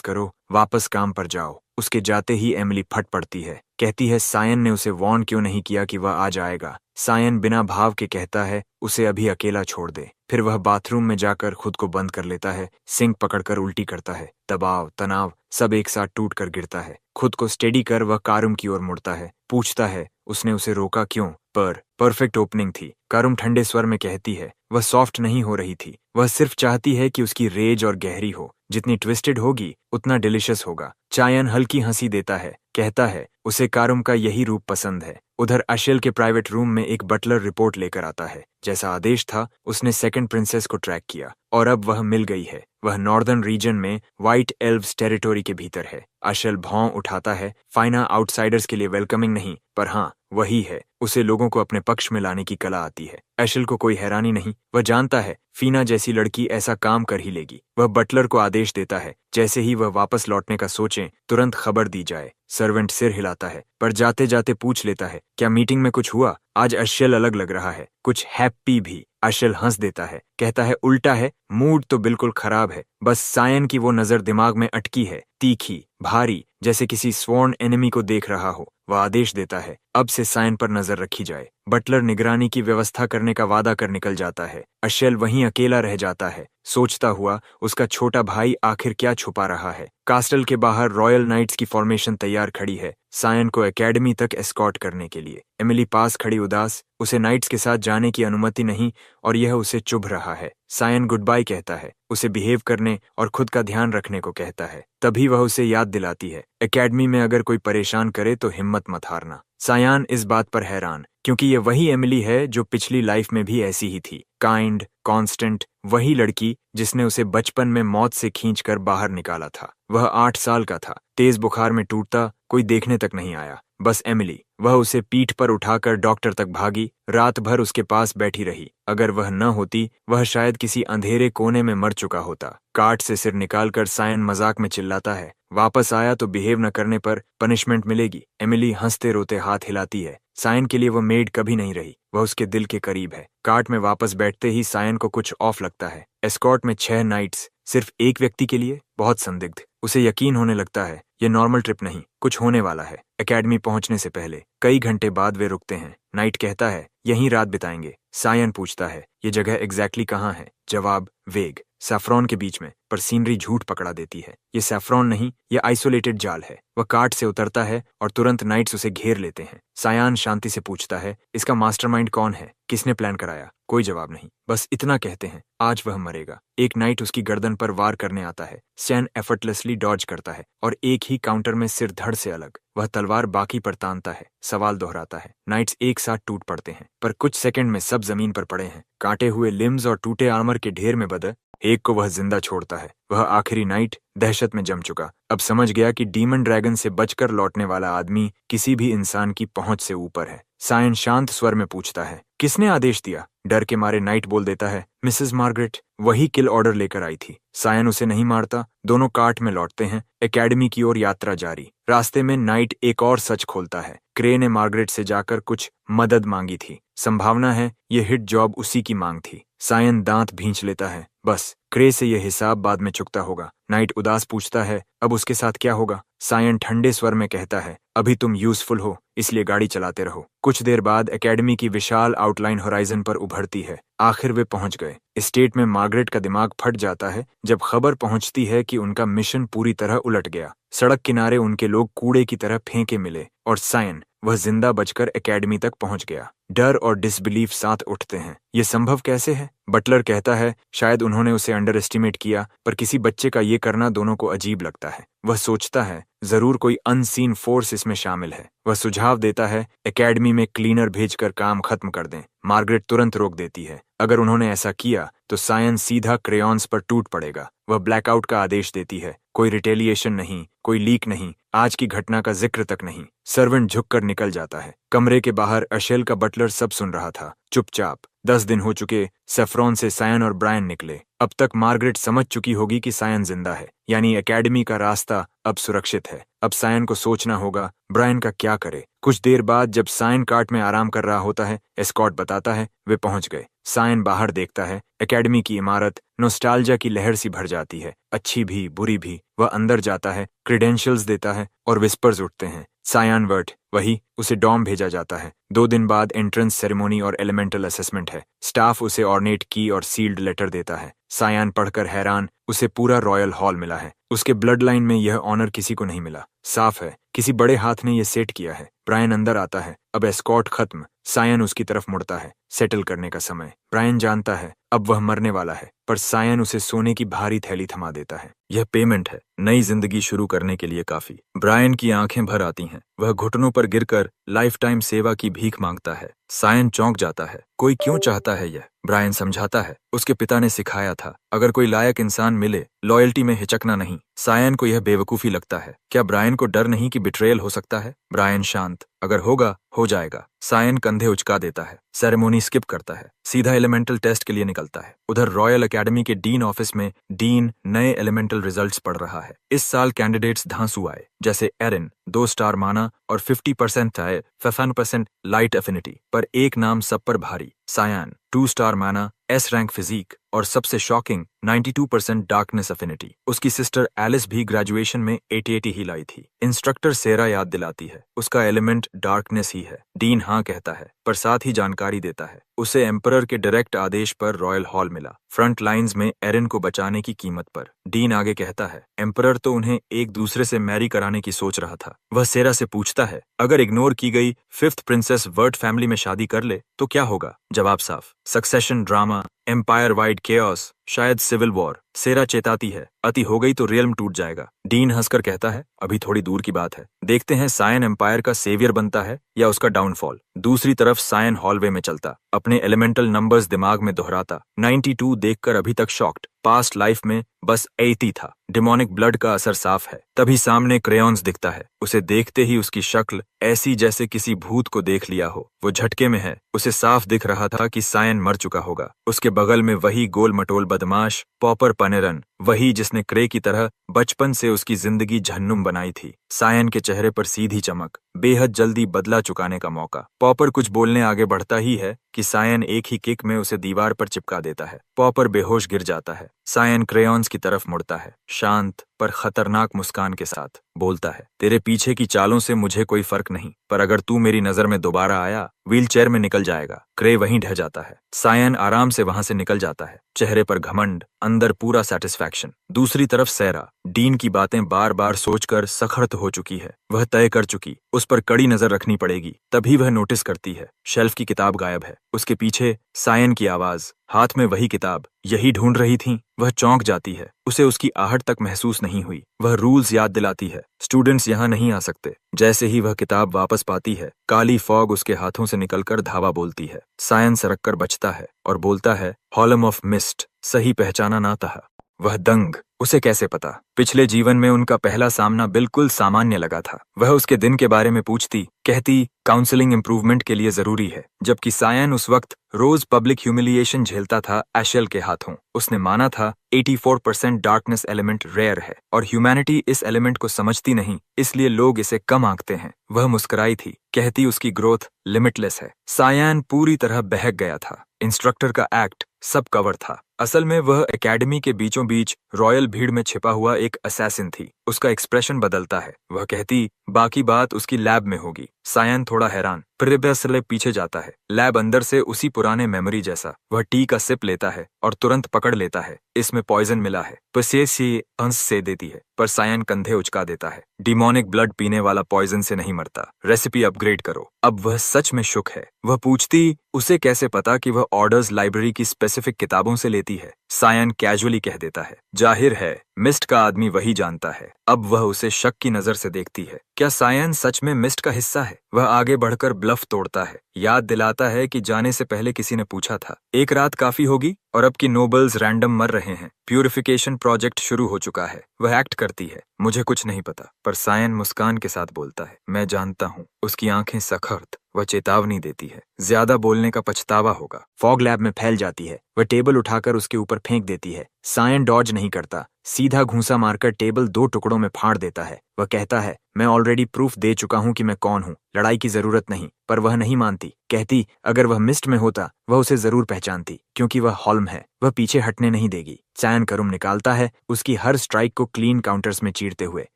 करो, वापस काम पर जाओ। उसके जाते ही एमिली फट पड़ती है, कहती है सायन ने उसे वार्न क्यों नहीं किया कि वह आ जाएगा। सायन बिना भाव के कहता है उसे अभी अकेला छोड़ दे। फिर वह बाथरूम में जाकर खुद को बंद कर लेता है, सिंक पकड़कर उल्टी करता है। दबाव, तनाव सब एक साथ टूट कर गिरता है। खुद को स्टेडी कर वह कारुम की ओर मुड़ता है, पूछता है उसने उसे रोका क्यों। पर परफेक्ट ओपनिंग थी। कारुम ठंडे स्वर में कहती है वह सॉफ्ट नहीं हो रही थी, वह सिर्फ चाहती है कि उसकी रेज और गहरी हो, जितनी ट्विस्टेड होगी उतना डिलिशियस होगा। चायन हल्की हंसी देता है, कहता है उसे कारुम का यही रूप पसंद है। उधर अशेल के प्राइवेट रूम में एक बटलर रिपोर्ट लेकर आता है। जैसा आदेश था उसने सेकंड प्रिंसेस को ट्रैक किया और अब वह मिल गई है। वह नॉर्दर्न रीजन में व्हाइट एल्व्स टेरिटोरी के भीतर है। अशेल भौं उठाता है, फाइना आउटसाइडर्स के लिए वेलकमिंग नहीं, पर हाँ वही है, उसे लोगों को अपने पक्ष में लाने की कला आती है। एशल को कोई हैरानी नहीं, वह जानता है फीना जैसी लड़की ऐसा काम कर ही लेगी। वह बटलर को आदेश देता है जैसे ही वह वापस लौटने का सोचे तुरंत खबर दी जाए। सर्वेंट सिर हिलाता है, पर जाते जाते पूछ लेता है क्या मीटिंग में कुछ हुआ? आज अशेल अलग लग रहा है, कुछ हैप्पी भी। अशेल हंस देता है, कहता है उल्टा है, मूड तो बिल्कुल खराब है, बस सायन की वो नजर दिमाग में अटकी है, तीखी, भारी, जैसे किसी स्वॉर्न एनिमी को देख रहा हो। वह आदेश देता है अब से सायन पर नजर रखी जाए। बटलर निगरानी की व्यवस्था करने का वादा कर निकल जाता है। अशेल वहीं अकेला रह जाता है, सोचता हुआ उसका छोटा भाई आखिर क्या छुपा रहा है। कास्टल के बाहर रॉयल नाइट्स की फॉर्मेशन तैयार खड़ी है, सायन को एकेडमी तक एस्कॉर्ट करने के लिए। एमिली पास खड़ी उदास, उसे नाइट्स के साथ जाने की अनुमति नहीं और यह उसे चुभ रहा है। सायन गुड बाय कहता है, उसे बिहेव करने और खुद का ध्यान रखने को कहता है। तभी वह उसे याद दिलाती है एकेडमी में अगर कोई परेशान करे तो हिम्मत मत हारना। सायान इस बात पर हैरान, क्योंकि ये वही एमिली है जो पिछली लाइफ में भी ऐसी ही थी, काइंड, कांस्टेंट, वही लड़की जिसने उसे बचपन में मौत से खींचकर बाहर निकाला था। वह 8 साल का था, तेज बुखार में टूटता, कोई देखने तक नहीं आया, बस एमिली। वह उसे पीठ पर उठाकर डॉक्टर तक भागी, रात भर उसके पास बैठी रही। अगर वह न होती वह शायद किसी अंधेरे कोने में मर चुका होता। काट से सिर निकालकर सायन मजाक में चिल्लाता है, वापस आया तो बिहेव न करने पर पनिशमेंट मिलेगी। एमिली हंसते रोते हाथ हिलाती है। सायन के लिए वह मेड कभी नहीं रही, वह उसके दिल के करीब है। काट में वापस बैठते ही सायन को कुछ ऑफ लगता है। एस्कॉर्ट में 6 नाइट्स सिर्फ एक व्यक्ति के लिए, बहुत संदिग्ध। उसे यकीन होने लगता है ये नॉर्मल ट्रिप नहीं, कुछ होने वाला है। एकेडमी पहुंचने से पहले कई घंटे बाद वे रुकते हैं। नाइट कहता है यहीं रात बिताएंगे। सायन पूछता है ये जगह एग्जैक्टली कहाँ है? जवाब वेग। सैफ्रॉन के बीच में, पर सीनरी झूठ पकड़ा देती है। ये सैफ्रॉन नहीं, ये आइसोलेटेड जाल है। वह कार्ट से उतरता है और तुरंत नाइट्स उसे घेर लेते हैं। सायान शांति से पूछता है, इसका मास्टरमाइंड कौन है? किसने प्लान कराया? कोई जवाब नहीं, बस इतना कहते हैं, आज वह मरेगा। एक नाइट उसकी गर्दन पर वार करने आता है। सैन एफर्टलेसली डॉज करता है और एक ही काउंटर में सिर धड़ से अलग। वह तलवार बाकी पर तानता है, सवाल दोहराता है। नाइट्स एक साथ टूट पड़ते हैं, पर कुछ सेकंड में सब जमीन पर पड़े हैं, काटे हुए लिम्स और टूटे आर्मर के ढेर में बदल। एक को वह जिंदा छोड़ता है। वह आखिरी नाइट दहशत में जम चुका, अब समझ गया कि डीमन ड्रैगन से बचकर लौटने वाला आदमी किसी भी इंसान की पहुंच से ऊपर है। सायन शांत स्वर में पूछता है, किसने आदेश दिया? डर के मारे नाइट बोल देता है, मिसेस मार्गरेट, वही किल ऑर्डर लेकर आई थी। सायन उसे नहीं मारता। दोनों कार्ट में लौटते हैं। एकेडमी की ओर यात्रा जारी। रास्ते में नाइट एक और सच खोलता है। क्रे ने मार्गरेट से जाकर कुछ मदद मांगी थी। संभावना है ये हिट जॉब उसी की मांग थी। सायन दांत भींच लेता है। बस क्रे से यह हिसाब बाद में चुकता होगा। नाइट उदास पूछता है, अब उसके साथ क्या होगा? सायन ठंडे स्वर में कहता है, अभी तुम यूजफुल हो, इसलिए गाड़ी चलाते रहो। कुछ देर बाद एकेडमी की विशाल आउटलाइन होराइजन पर उभरती है। आखिर वे पहुंच गए। स्टेट में मार्गरेट का दिमाग फट जाता है जब खबर पहुंचती है कि उनका मिशन पूरी तरह उलट गया। सड़क किनारे उनके लोग कूड़े की तरह फेंके मिले और सायन, वह जिंदा बचकर एकेडमी तक पहुंच गया। डर और डिसबिलीफ साथ उठते हैं। ये संभव कैसे है? बटलर कहता है, शायद उन्होंने उसे अंडर एस्टिमेट किया, पर किसी बच्चे का ये करना दोनों को अजीब लगता है। वह सोचता है, जरूर कोई अनसीन फोर्स इसमें शामिल है। वह सुझाव देता है, एकेडमी में क्लीनर भेजकर काम खत्म कर दें। मार्गरेट तुरंत रोक देती है। अगर उन्होंने ऐसा किया तो सायन सीधा क्रेयॉन्स पर टूट पड़ेगा। वह ब्लैकआउट का आदेश देती है। कोई रिटेलिएशन नहीं, कोई लीक नहीं, आज की घटना का जिक्र तक नहीं। सर्वेंट झुककर निकल जाता है। कमरे के बाहर अशेल का बटलर सब सुन रहा था, चुपचाप। 10 दिन हो चुके। सैफ्रॉन से सायन और ब्रायन निकले। अब तक मार्गरेट समझ चुकी होगी कि सायन जिंदा है, यानी एकेडमी का रास्ता अब सुरक्षित है। अब सायन को सोचना होगा ब्रायन का क्या करे। कुछ देर बाद जब सायन कार्ट में आराम कर रहा होता है, एस्कॉर्ट बताता है वे पहुंच गए। सायन बाहर देखता है। एकेडमी की इमारत नोस्टाल्जिया की लहर सी भर जाती है, अच्छी भी बुरी भी। वह अंदर जाता है, क्रेडेंशियल्स देता है और विस्पर्स उठते हैं। सायन वर्ट, वही, उसे डॉम भेजा जाता है। 2 दिन बाद एंट्रेंस सेरेमनी और एलिमेंटल असेसमेंट है। स्टाफ उसे ऑर्नेट की और सील्ड लेटर देता है। सायन पढ़कर हैरान, उसे पूरा रॉयल हॉल मिला है। उसके ब्लड लाइन में यह ऑनर किसी को नहीं मिला। साफ है, किसी बड़े हाथ ने यह सेट किया है। ब्रायन अंदर आता है। अब एस्कॉर्ट खत्म। सायन उसकी तरफ मुड़ता है। सेटल करने का समय। ब्रायन जानता है अब वह मरने वाला है, पर सायन उसे सोने की भारी थैली थमा देता है। यह पेमेंट है, नई जिंदगी शुरू करने के लिए काफी। ब्रायन की आंखें भर आती हैं। वह घुटनों पर गिरकर लाइफ टाइम सेवा की भीख मांगता है। सायन चौंक जाता है। कोई क्यों चाहता है यह? ब्रायन समझाता है, उसके पिता ने सिखाया था, अगर कोई लायक इंसान मिले, लॉयल्टी में हिचकना नहीं। सायन को यह बेवकूफी लगता है। क्या ब्रायन को डर नहीं कि बिट्रेयल हो सकता है? ब्रायन शांत, अगर होगा हो जाएगा। सायन कंधे उचका देता है। सेरेमोनी स्किप करता है, सीधा एलिमेंटल टेस्ट के लिए निकलता है। उधर रॉयल एकेडमी के डीन ऑफिस में डीन नए एलिमेंटल रिजल्ट्स पढ़ रहा है। इस साल कैंडिडेट्स धांसू आए, जैसे एरिन 2 स्टार माना और 50% आए 55% लाइट एफिनिटी, पर एक नाम सब पर भारी, सायन 2 स्टार माना, एस रैंक फिजिक और सबसे शॉकिंग 92% डार्कनेस एफिनिटी। उसकी सिस्टर एलिस भी ग्रेजुएशन में 88 ही लाई थी। इंस्ट्रक्टर सेरा याद दिलाती है उसका एलिमेंट डार्कनेस ही है। डीन हाँ कहता है, पर साथ ही जानकारी देता है उसे एम्परर के डायरेक्ट आदेश पर रॉयल हॉल मिला, फ्रंट लाइंस में एरिन को बचाने की कीमत पर। डीन आगे कहता है, एम्परर तो उन्हें एक दूसरे से मैरी कराने की सोच रहा था। वह सेरा से पूछता है, अगर इग्नोर की गई 5th प्रिंसेस वर्ट फैमिली में शादी कर ले तो क्या होगा? जवाब साफ, succession drama, empire wide chaos, शायद सिविल वॉर। सेरा चेताती है, अति हो गई तो रियल्म टूट जाएगा। डीन हंसकर कहता है, अभी थोड़ी दूर की बात है, देखते हैं सायन एम्पायर का सेवियर बनता है या उसका डाउनफॉल। दूसरी तरफ सायन हॉलवे में चलता, अपने एलिमेंटल नंबर्स दिमाग में दोहराता। 92 देखकर अभी तक शॉक्ड, पास्ट लाइफ में बस 80 था। डिमोनिक ब्लड का असर साफ है। तभी सामने क्रेयॉन्स दिखता है। उसे देखते ही उसकी शक्ल ऐसी जैसे किसी भूत को देख लिया हो। वो झटके में है। उसे साफ दिख रहा था कि सायन मर चुका होगा। उसके बगल में वही गोल मटोल बदमाश पॉपर पनेरन, वही जिसने क्रे की तरह बचपन से उसकी जिंदगी झन्नुम बनाई थी। सायन के चेहरे पर सीधी चमक, बेहद जल्दी बदला चुकाने का मौका। पॉपर कुछ बोलने आगे बढ़ता ही है कि सायन एक ही किक में उसे दीवार पर चिपका देता है। पॉपर बेहोश गिर जाता है। सायन क्रेयॉन्स की तरफ मुड़ता है, शांत पर खतरनाक मुस्कान के साथ बोलता है, तेरे पीछे की चालों से मुझे कोई फर्क नहीं, पर अगर तू मेरी नजर में दोबारा आया, व्हीलचेयर में निकल जाएगा। क्रे वहीं ढह जाता है। सायन आराम से वहां से निकल जाता है, चेहरे पर घमंड, अंदर पूरा सेटिस्फैक्शन। दूसरी तरफ सैरा डीन की बातें बार बार सोचकर सखर्त हो चुकी है। वह तय कर चुकी उस पर कड़ी नजर रखनी पड़ेगी। तभी वह नोटिस करती है शेल्फ की किताब गायब है। उसके पीछे सायन की आवाज, हाथ में वही किताब, यही ढूंढ रही थी। वह चौंक जाती है। उसे उसकी आहट तक महसूस नहीं हुई। वह रूल्स याद दिलाती है, स्टूडेंट्स यहाँ नहीं आ सकते। जैसे ही वह किताब वापस पाती है, काली फॉग उसके हाथों से निकलकर धावा बोलती है। सायन सरक कर बचता है और बोलता है, हॉलम ऑफ मिस्ट, सही पहचाना ना था। वह दंग, उसे कैसे पता? पिछले जीवन में उनका पहला सामना बिल्कुल सामान्य लगा था। वह उसके दिन के बारे में पूछती, कहती काउंसलिंग इंप्रूवमेंट के लिए जरूरी है, जबकि सायन उस वक्त रोज पब्लिक ह्यूमिलिएशन झेलता था एशेल के हाथों। उसने माना था 84% डार्कनेस एलिमेंट रेयर है और ह्यूमैनिटी इस एलिमेंट को समझती नहीं, इसलिए लोग इसे कम आंकते हैं। वह मुस्कुराई थी, कहती उसकी ग्रोथ लिमिटलेस है। सायन पूरी तरह बहक गया था। इंस्ट्रक्टर का एक्ट सब कवर था। असल में वह एकेडमी के बीचों बीच रॉयल भीड़ में छिपा हुआ एक असैसिन थी। उसका एक्सप्रेशन बदलता है। वह कहती, बाकी बात उसकी लैब में होगी। सायन थोड़ा हैरान, प्रिबेसले पीछे जाता है। लैब अंदर से उसी पुराने मेमोरी जैसा। वह टी का सिप लेता है और तुरंत पकड़ लेता है, इसमें पॉइजन मिला है। पसेसी अंश से देती है, पर सायन कंधे उचका देता है। डिमोनिक ब्लड पीने वाला पॉइजन से नहीं मरता, रेसिपी अपग्रेड करो। अब वह सच में शुक है। वह पूछती, उसे कैसे पता कि वह ऑर्डर्स लाइब्रेरी की स्पेसिफिक किताबों से लेती है? सायन कैजुअली कह देता है, जाहिर है मिस्ट का आदमी वही जानता है। अब वह उसे शक की नजर से देखती है। क्या सायन सच में मिस्ट का हिस्सा है? वह आगे बढ़कर ब्लफ तोड़ता है, याद दिलाता है कि जाने से पहले किसी ने पूछा था, एक रात काफी होगी और अब की नोबल्स रैंडम मर रहे हैं। प्यूरिफिकेशन प्रोजेक्ट शुरू हो चुका है। वह एक्ट करती है, मुझे कुछ नहीं पता। पर सायन मुस्कान के साथ बोलता है, मैं जानता हूँ। उसकी आंखें सखर्त, वह चेतावनी देती है, ज्यादा बोलने का पछतावा होगा। फॉग लैब में फैल जाती है। वह टेबल उठाकर उसके ऊपर फेंक देती है। सायन डॉज नहीं करता, सीधा घूंसा मारकर टेबल 2 टुकड़ों में फाड़ देता है। वह कहता है, मैं ऑलरेडी प्रूफ दे चुका हूं कि मैं कौन हूं, लड़ाई की जरूरत नहीं। पर वह नहीं मानती, कहती अगर वह मिस्ट में होता वह उसे जरूर पहचानती, क्योंकि वह हॉल्म है। वह पीछे हटने नहीं देगी। सायन करुम निकालता है, उसकी हर स्ट्राइक को क्लीन काउंटर्स में चीरते हुए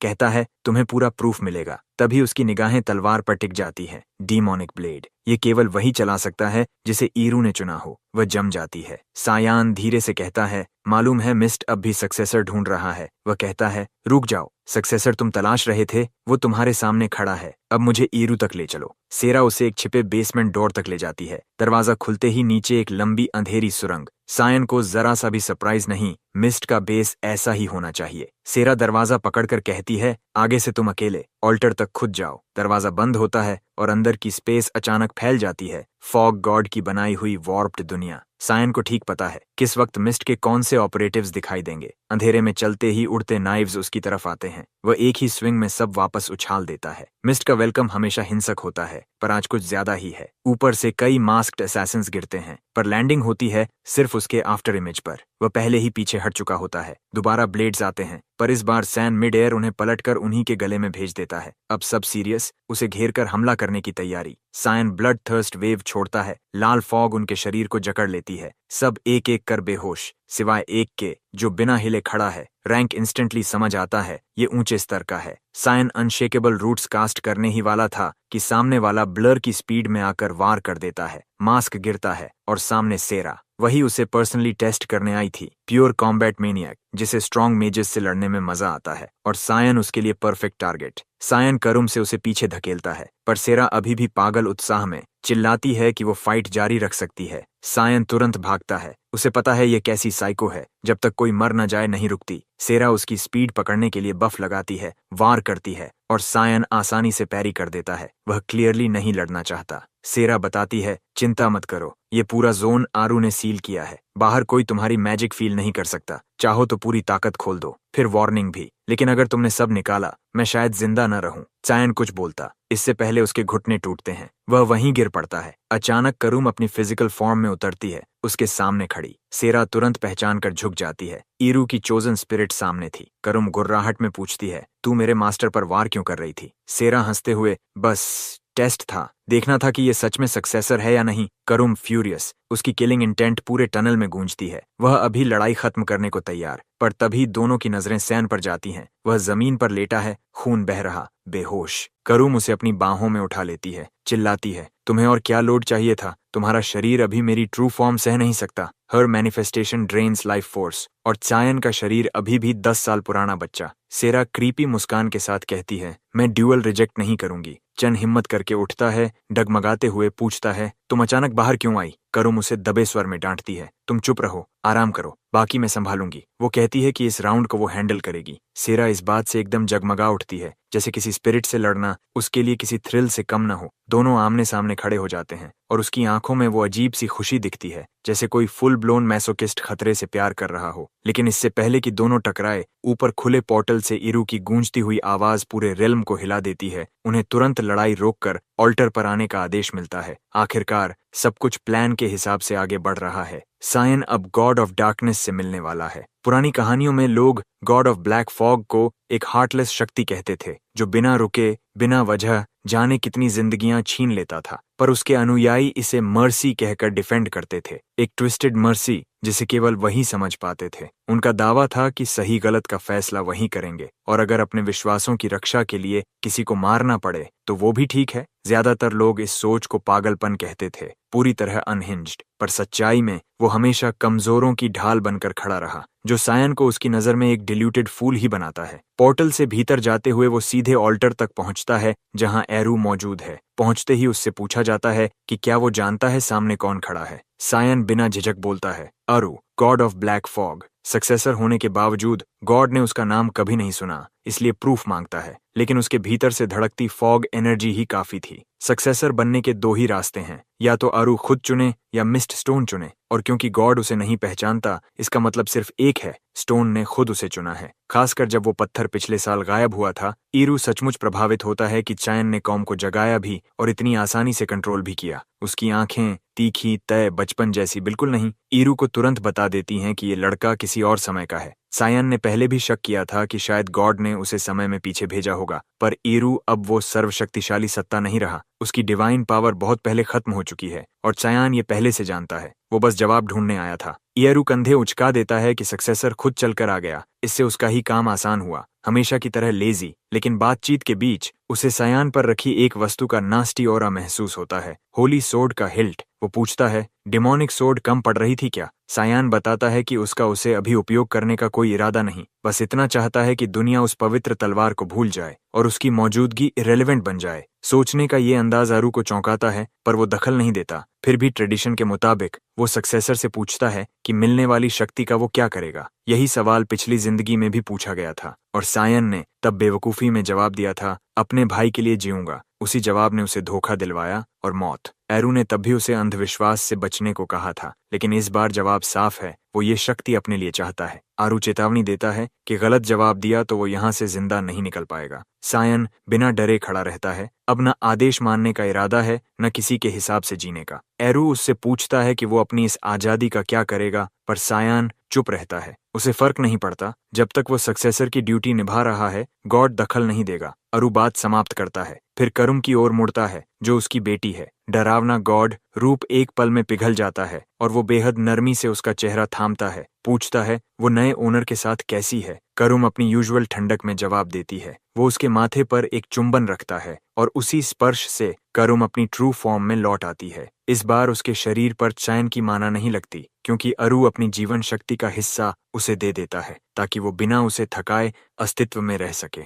कहता है, तुम्हें पूरा प्रूफ मिलेगा। तभी उसकी निगाहें तलवार पर टिक जाती है। डीमोनिक ब्लेड, ये केवल वही चला सकता है जिसे ईरू ने चुना हो। वह जम जाती है। सायान धीरे से कहता है, मालूम है मिस्ट अब भी सक्सेसर ढूंढ रहा है। वह कहता है, रुक जाओ, सक्सेसर तुम तलाश रहे थे वो तुम्हारे सामने खड़ा है। अब मुझे ईरू तक ले चलो। सेरा उसे एक छिपे बेसमेंट डोर तक ले जाती है। दरवाजा खुलते ही नीचे एक लंबी अंधेरी सुरंग। सायन को जरा सा भी सरप्राइज नहीं, मिस्ट का बेस ऐसा ही होना चाहिए। सेरा दरवाजा पकड़कर कहती है, आगे से तुम अकेले, ऑल्टर तक खुद जाओ। दरवाजा बंद होता है और अंदर की स्पेस अचानक फैल जाती है। फॉग गॉड की बनाई हुई वॉर्प्ड दुनिया। सायन को ठीक पता है किस वक्त मिस्ट के कौन से ऑपरेटिव्स दिखाई देंगे। अंधेरे में चलते ही उड़ते नाइव्स उसकी तरफ आते हैं। वह एक ही स्विंग में सब वापस उछाल देता है। मिस्ट का वेलकम हमेशा हिंसक होता है, पर आज कुछ ज्यादा ही है। ऊपर से कई मास्क्ड असैसिन्स गिरते हैं, पर लैंडिंग होती है सिर्फ उसके आफ्टर इमेज पर। वह पहले ही पीछे हट चुका होता है। दोबारा ब्लेड्स आते हैं, पर इस बार सैन मिड एयर उन्हें पलटकर उन्हीं के गले में भेज देता है। अब सब सीरियस, उसे घेरकर हमला करने की तैयारी। सायन ब्लड थर्स्ट वेव छोड़ता है। लाल फॉग उनके शरीर को जकड़ लेती है। सब एक एक कर बेहोश, सिवाय एक के जो बिना हिले खड़ा है। रैंक इंस्टेंटली समझ आता है ये ऊंचे स्तर का है। सायन अनशेकेबल रूट्स कास्ट करने ही वाला था कि सामने वाला ब्लर की स्पीड में आकर वार कर देता है। मास्क गिरता है और सामने सेरा, वही उसे पर्सनली टेस्ट करने आई थी। प्योर कॉम्बैट मेनियक, जिसे स्ट्रॉन्ग मेजेस से लड़ने में मजा आता है, और सायन उसके लिए परफेक्ट टारगेट। सायन करुम से उसे पीछे धकेलता है, पर सेरा अभी भी पागल उत्साह में चिल्लाती है कि वो फाइट जारी रख सकती है। सायन तुरंत भागता है। उसे पता है ये कैसी साइको है, जब तक कोई मर न जाए नहीं रुकती। सेरा उसकी स्पीड पकड़ने के लिए बफ लगाती है, वार करती है, और सायन आसानी से पैरी कर देता है। वह क्लियरली नहीं लड़ना चाहता। सेरा बताती है, चिंता मत करो, ये पूरा जोन आरू ने सील किया है। बाहर कोई तुम्हारी मैजिक फील नहीं कर सकता। चाहो तो पूरी ताकत खोल दो, फिर वार्निंग भी, लेकिन अगर तुमने सब निकाला मैं शायद जिंदा न रहूं। सायन कुछ बोलता, इससे पहले उसके घुटने टूटते हैं। वह वहीं गिर पड़ता है। अचानक करुम अपनी फिजिकल फॉर्म में उतरती है, उसके सामने खड़ी। सेरा तुरंत पहचान कर झुक जाती है। ईरू की चोजन स्पिरिट सामने थी। करुम गुर्राहट में पूछती है, तू मेरे मास्टर पर वार क्यों कर रही थी? सेरा हंसते हुए, बस टेस्ट था, देखना था कि ये सच में सक्सेसर है या नहीं। करुम फ्यूरियस, उसकी किलिंग इंटेंट पूरे टनल में गूंजती है। वह अभी लड़ाई खत्म करने को तैयार, पर तभी दोनों की नजरें सैन पर जाती हैं। वह जमीन पर लेटा है, खून बह रहा। बेहोश। करुम उसे अपनी बाहों में उठा लेती है, चिल्लाती है, तुम्हें और क्या लोड चाहिए था? तुम्हारा शरीर अभी मेरी ट्रू फॉर्म सह नहीं सकता। हर मैनिफेस्टेशन ड्रेन्स लाइफ फोर्स। और चायन का शरीर अभी भी 10 साल पुराना बच्चा। सेरा क्रीपी मुस्कान के साथ कहती है, मैं ड्यूअल रिजेक्ट नहीं करूंगी। चन हिम्मत करके उठता है, डगमगाते हुए पूछता है, तुम अचानक बाहर क्यों आई? करुम उसे दबे स्वर में डांटती है, तुम चुप रहो, आराम करो, बाकी मैं संभालूंगी। वो कहती है कि इस राउंड को वो हैंडल करेगी। सेरा इस बात से एकदम जगमगा उठती है, जैसे किसी स्पिरिट से लड़ना उसके लिए किसी थ्रिल से कम न हो। दोनों आमने सामने खड़े हो जाते हैं और उसकी आंखों में वो अजीब सी खुशी दिखती है, जैसे कोई फुल ब्लोन मैसोकिस्ट खतरे से प्यार कर रहा हो। लेकिन इससे पहले कि दोनों टकराए, ऊपर खुले पोर्टल से इरू की गूंजती हुई आवाज पूरे रेल्म को हिला देती है। उन्हें तुरंत लड़ाई रोककर ऑल्टर पर आने का आदेश मिलता है। आखिरकार सब कुछ प्लान के हिसाब से आगे बढ़ रहा है। सायन अब गॉड ऑफ डार्कनेस से मिलने वाला है। पुरानी कहानियों में लोग गॉड ऑफ ब्लैक फॉग को एक हार्टलेस शक्ति कहते थे, जो बिना रुके, बिना वजह जाने कितनी जिंदगियां छीन लेता था। पर उसके अनुयायी इसे मर्सी कहकर डिफेंड करते थे, एक ट्विस्टेड मर्सी जिसे केवल वही समझ पाते थे। उनका दावा था कि सही गलत का फैसला वही करेंगे, और अगर अपने विश्वासों की रक्षा के लिए किसी को मारना पड़े तो वो भी ठीक है। ज्यादातर लोग इस सोच को पागलपन कहते थे, पूरी तरह अनहिंज्ड। पर सच्चाई में वो हमेशा कमजोरों की ढाल बनकर खड़ा रहा, जो सायन को उसकी नजर में एक डिल्यूटेड फूल ही बनाता है। पोर्टल से भीतर जाते हुए वो सीधे ऑल्टर तक पहुंचता है जहां एरू मौजूद है। पहुंचते ही उससे पूछा जाता है कि क्या वो जानता है सामने कौन खड़ा है। सायन बिना झिझक बोलता है, अरू, God of black fog. Successor होने के बावजूद गॉड ने उसका नाम कभी नहीं सुना, इसलिए प्रूफ मांगता है। लेकिन उसके भीतर से धड़कती फॉग एनर्जी ही काफी थी। सक्सेसर बनने के दो ही रास्ते हैं, या तो अरू खुद चुने या मिस्ट स्टोन चुने। और क्योंकि गॉड उसे नहीं पहचानता, इसका मतलब सिर्फ एक है, स्टोन ने खुद उसे चुना है। खासकर जब वो पत्थर पिछले साल गायब हुआ था, ईरू सचमुच प्रभावित होता है कि चायन ने कौम को जगाया भी और इतनी आसानी से कंट्रोल भी किया। उसकी आंखें तीखी, तय, बचपन जैसी बिल्कुल नहीं। ईरू को तुरंत बता देती हैं कि ये लड़का किसी और समय का है। सायन ने पहले भी शक किया था कि शायद गॉड ने उसे समय में पीछे भेजा होगा, पर ईरू अब वो सर्वशक्तिशाली सत्ता नहीं रहा। उसकी डिवाइन पावर बहुत पहले खत्म हो चुकी है, और चायन ये पहले से जानता है। वो बस जवाब ढूंढने आया था। ईरू कंधे उचका देता है कि सक्सेसर खुद चलकर आ गया, इससे उसका ही काम आसान हुआ। हमेशा की तरह लेजी, लेकिन बातचीत के बीच उसे सायान पर रखी एक वस्तु का नास्टी ऑरा महसूस होता है, होली सोर्ड का हिल्ट। वो पूछता है, डिमोनिक सोर्ड कम पड़ रही थी क्या? सायान बताता है कि उसका उसे अभी उपयोग करने का कोई इरादा नहीं, बस इतना चाहता है कि दुनिया उस पवित्र तलवार को भूल जाए और उसकी मौजूदगी इरेलेवेंट बन जाए। सोचने का ये अंदाज आरू को चौंकाता है, पर वो दखल नहीं देता। फिर भी ट्रेडिशन के मुताबिक वो सक्सेसर से पूछता है कि मिलने वाली शक्ति का वो क्या करेगा। यही सवाल पिछली जिंदगी में भी पूछा गया था, और सायन ने तब बेवकूफी में जवाब दिया था, अपने भाई के लिए जीऊंगा। उसी जवाब ने उसे धोखा दिलवाया और मौत। एरू ने तब भी उसे अंधविश्वास से बचने को कहा था, लेकिन इस बार जवाब साफ है, वो ये शक्ति अपने लिए चाहता है। आरू चेतावनी देता है कि गलत जवाब दिया तो वो यहाँ से जिंदा नहीं निकल पाएगा। सायन बिना डरे खड़ा रहता है, अब न आदेश मानने का इरादा है, न किसी के हिसाब से जीने का। एरू उससे पूछता है कि वो अपनी इस आजादी का क्या करेगा, पर सायन चुप रहता है। उसे फर्क नहीं पड़ता, जब तक वो सक्सेसर की ड्यूटी निभा रहा है, गॉड दखल नहीं देगा। अरू बात समाप्त करता है, फिर करुम की ओर मुड़ता है, जो उसकी बेटी है। डरावना गॉड रूप एक पल में पिघल जाता है, और वो बेहद नरमी से उसका चेहरा थामता है। पूछता है, वो नए ओनर के साथ कैसी है? करुम अपनी यूजुअल ठंडक में जवाब देती है। वो उसके माथे पर एक चुंबन रखता है, और उसी स्पर्श से करुम अपनी ट्रू फॉर्म में लौट आती है। इस बार उसके शरीर पर चैन की माना नहीं लगती, क्योंकि अरू अपनी जीवन शक्ति का हिस्सा उसे दे देता है, ताकि वो बिना उसे थकाए अस्तित्व में रह सके।